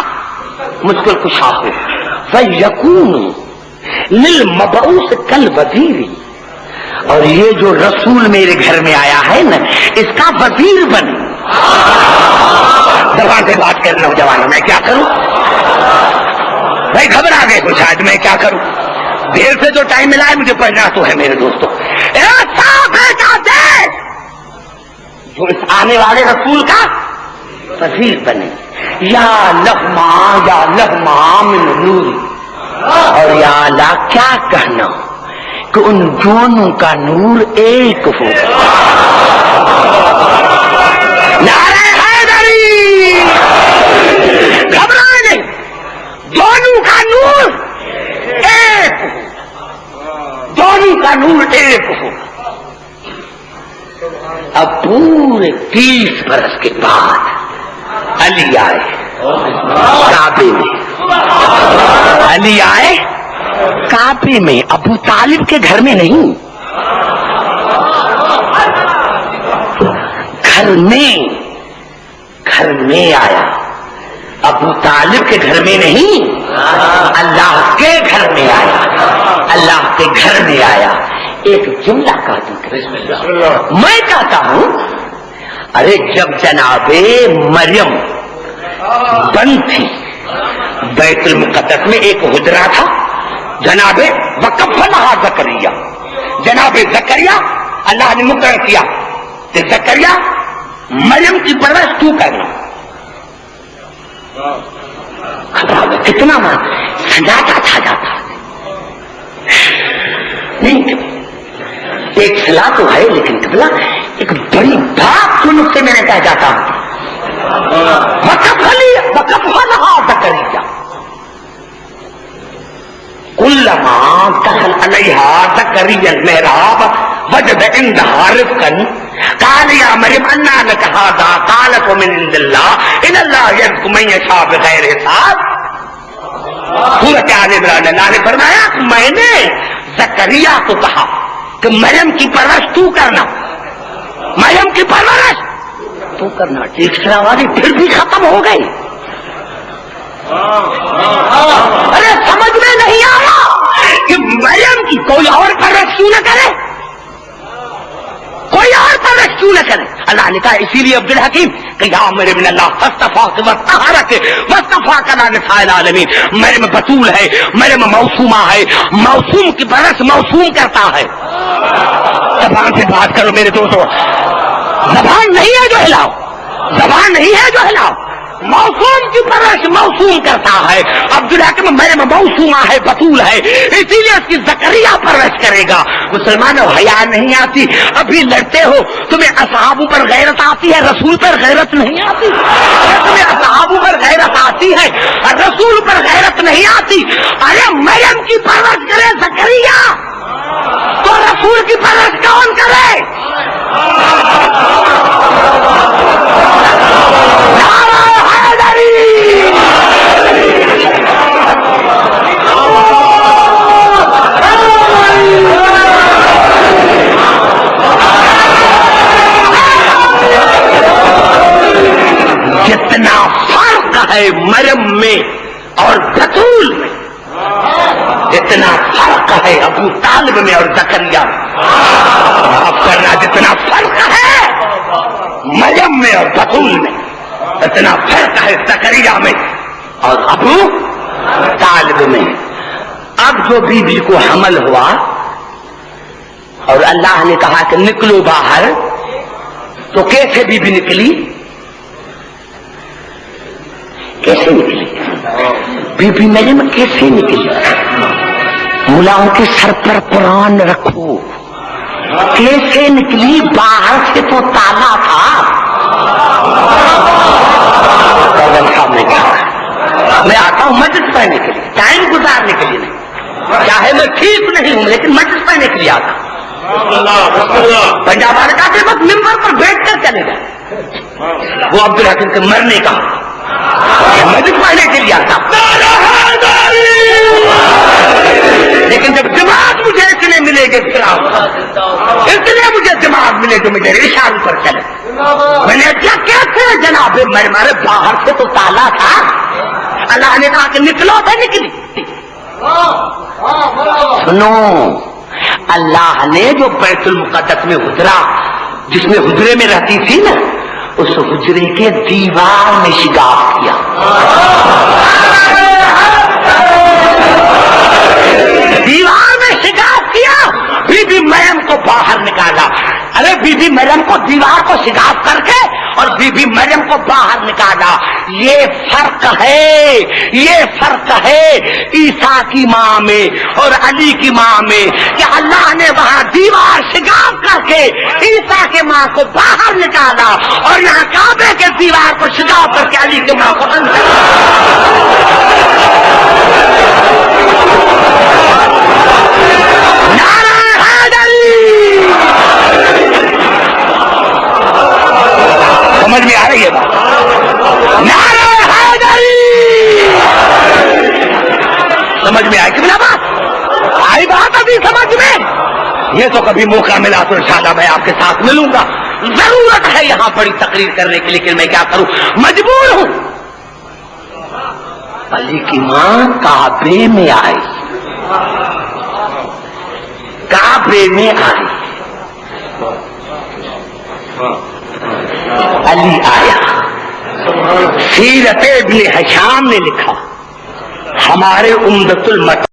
مشکل کشا ہو. فَيَكُونُ لِلْمَبْعُوثِ كَالْوَزِيرِ, اور یہ جو رسول میرے گھر میں آیا ہے نا اس کا وزیر بن. زبان سے بات کر نوجوانوں, میں کیا کروں بھائی, گھبرا گئے تو شاید میں کیا کروں. دیر سے جو ٹائم ملا ہے مجھے پڑھنا تو ہے میرے دوستوں. ایسا بیٹا دے جو اس آنے والے رسول کا وزیر بنے. یا لہما من نوری, اور یا اللہ کیا کہنا کہ ان دونوں کا نور ایک ہو. نعرہ حیدری, گھبرائے نہیں, دونوں کا نور ایک ہو, دونوں کا نور ایک ہو. اب پورے 30 برس کے بعد علی آئے کعبے میں, علی آئے کعبے میں, ابو طالب کے گھر میں نہیں, گھر میں آیا. ابو طالب کے گھر میں نہیں, اللہ کے گھر میں آیا, اللہ کے گھر میں آیا. ایک جملہ کہتا میں کہتا ہوں, ارے جب جناب مریم بند تھی بیت المقدس میں ایک حجرہ تھا, جناب وقف لہا زکریا, جناب زکریا اللہ نے مقرر کیا کہ زکریا مریم کی پرورش تو کرنا. کتنا سناٹا تھا جاتا نہیں, ایک صلاح تو ہے لیکن قبلہ ایک بڑی بھاگ سنت سے میں نے کہہ جاتا ہوں زکریا کلما دخل علیہا زکریا المحراب وجد عندها رزقا قال یا مریم انا لك هذا قالت ومن عند الله ان الله يرزق من يشاء بغیر حساب. سورۃ آل عمران. اللہ نے فرمایا کہ میں نے زکریا کو کہا کہ مریم کی پرورش تو کرنا, مریم کی پرورش تو کرنا. ٹیچر والی پھر بھی ختم ہو گئی. ارے سمجھ میں نہیں آیا کہ مریم کی کوئی اور پرورش کیوں نہ کرے, کوئی اور پرورش کیوں نہ کرے. اللہ نے کہا اسی لیے عبد الحکیم کہ یا مریم من اللہ فاصطفاک وطہرک واصطفاک علی نساء العالمین. مریم بتول ہے, مریم موسومہ ہے, موسوم کی پرورش موسوم کرتا ہے. زبان سے بات کرو میرے دوستو, زبان نہیں ہے جو ہلاؤ, زبان نہیں ہے جو ہلاؤ. موسوم کی پرورش موسوم کرتا ہے. عبدالحکیم مریم موسومہ ہے, بطول ہے, اسی لیے اس کی زکریا پرورش کرے گا. مسلمانوں حیا نہیں آتی, ابھی لڑتے ہو. تمہیں اصحابوں پر غیرت آتی ہے, رسول پر غیرت نہیں آتی. تمہیں اصحابوں پر غیرت آتی ہے, رسول پر غیرت نہیں آتی. ارے مریم کی پرورش کرے زکریا تو رسول کی پرورش کون کرے؟ جتنا فرق ہے مریم میں اور بطول میں, جتنا فرق ہے ابو طالب میں اور زکریا میں. اب کرنا جتنا فرق ہے مریم میں اور بطول میں, اتنا فرق ہے زکریا میں اور ابو طالب میں. اب جو بی بی کو حمل ہوا اور اللہ نے کہا کہ نکلو باہر, تو کیسے بی بی نکلی؟ کیسے نکلی بی بی مریم, کیسے نکلی؟ ملاؤں کے سر پر قرآن رکھو. کیسے نکلی؟ باہر سے تو تالا تھا. صاحب نے کہا میں آتا ہوں مجلس پڑھنے کے لیے, ٹائم گزارنے کے لیے نہیں. چاہے میں ٹھیک نہیں ہوں لیکن مجلس پڑھنے کے لیے آتا ہوں. پنجاب والے کہتے بس ممبر پر بیٹھ کر چلے گئے. وہ عبدالحکیم کے مرنے کا مجلس پڑھنے کے لیے آتا. لیکن جب جماعت مجھے اتنے ملے گے, اتنے مجھے جماعت ملے جو مجھے اشارے پر چلے. میں نے کیا کیسے جناب ہمارے باہر سے تو تالا تھا. اللہ نے کہا کہ نکلو تو نکلی. سنو, اللہ نے جو بیت المقدس میں حجرہ, جس میں حجرے میں رہتی تھی نا, اس حجرے کے دیوار میں شگاف کیا. دیوار میں شگاف کیا, بی بی مریم کو باہر نکالا. ارے بی بی مریم کو دیوار کو شگاف کر کے اور بی بی مریم کو باہر نکالا. یہ فرق ہے, یہ فرق ہے عیسیٰ کی ماں میں اور علی کی ماں میں, کہ اللہ نے وہاں دیوار شگاف کر کے عیسیٰ کے ماں کو باہر نکالا اور یہاں کعبے کے دیوار کو شگاف کر کے علی کی ماں کو اندر. سمجھ میں آ رہی ہے بات؟ نعرہ حیدری سمجھ میں آئی کہ بنا بات آئی بات ابھی سمجھ میں. یہ تو کبھی موقع ملا تو انشاءاللہ میں آپ کے ساتھ ملوں گا. ضرورت ہے یہاں بڑی تقریر کرنے کی, لیکن میں کیا کروں, مجبور ہوں. علی کی ماں کعبے میں آئی, کعبے میں آئی, علی آیا. سیرت ابن ہشام نے لکھا, ہمارے عمدۃ المت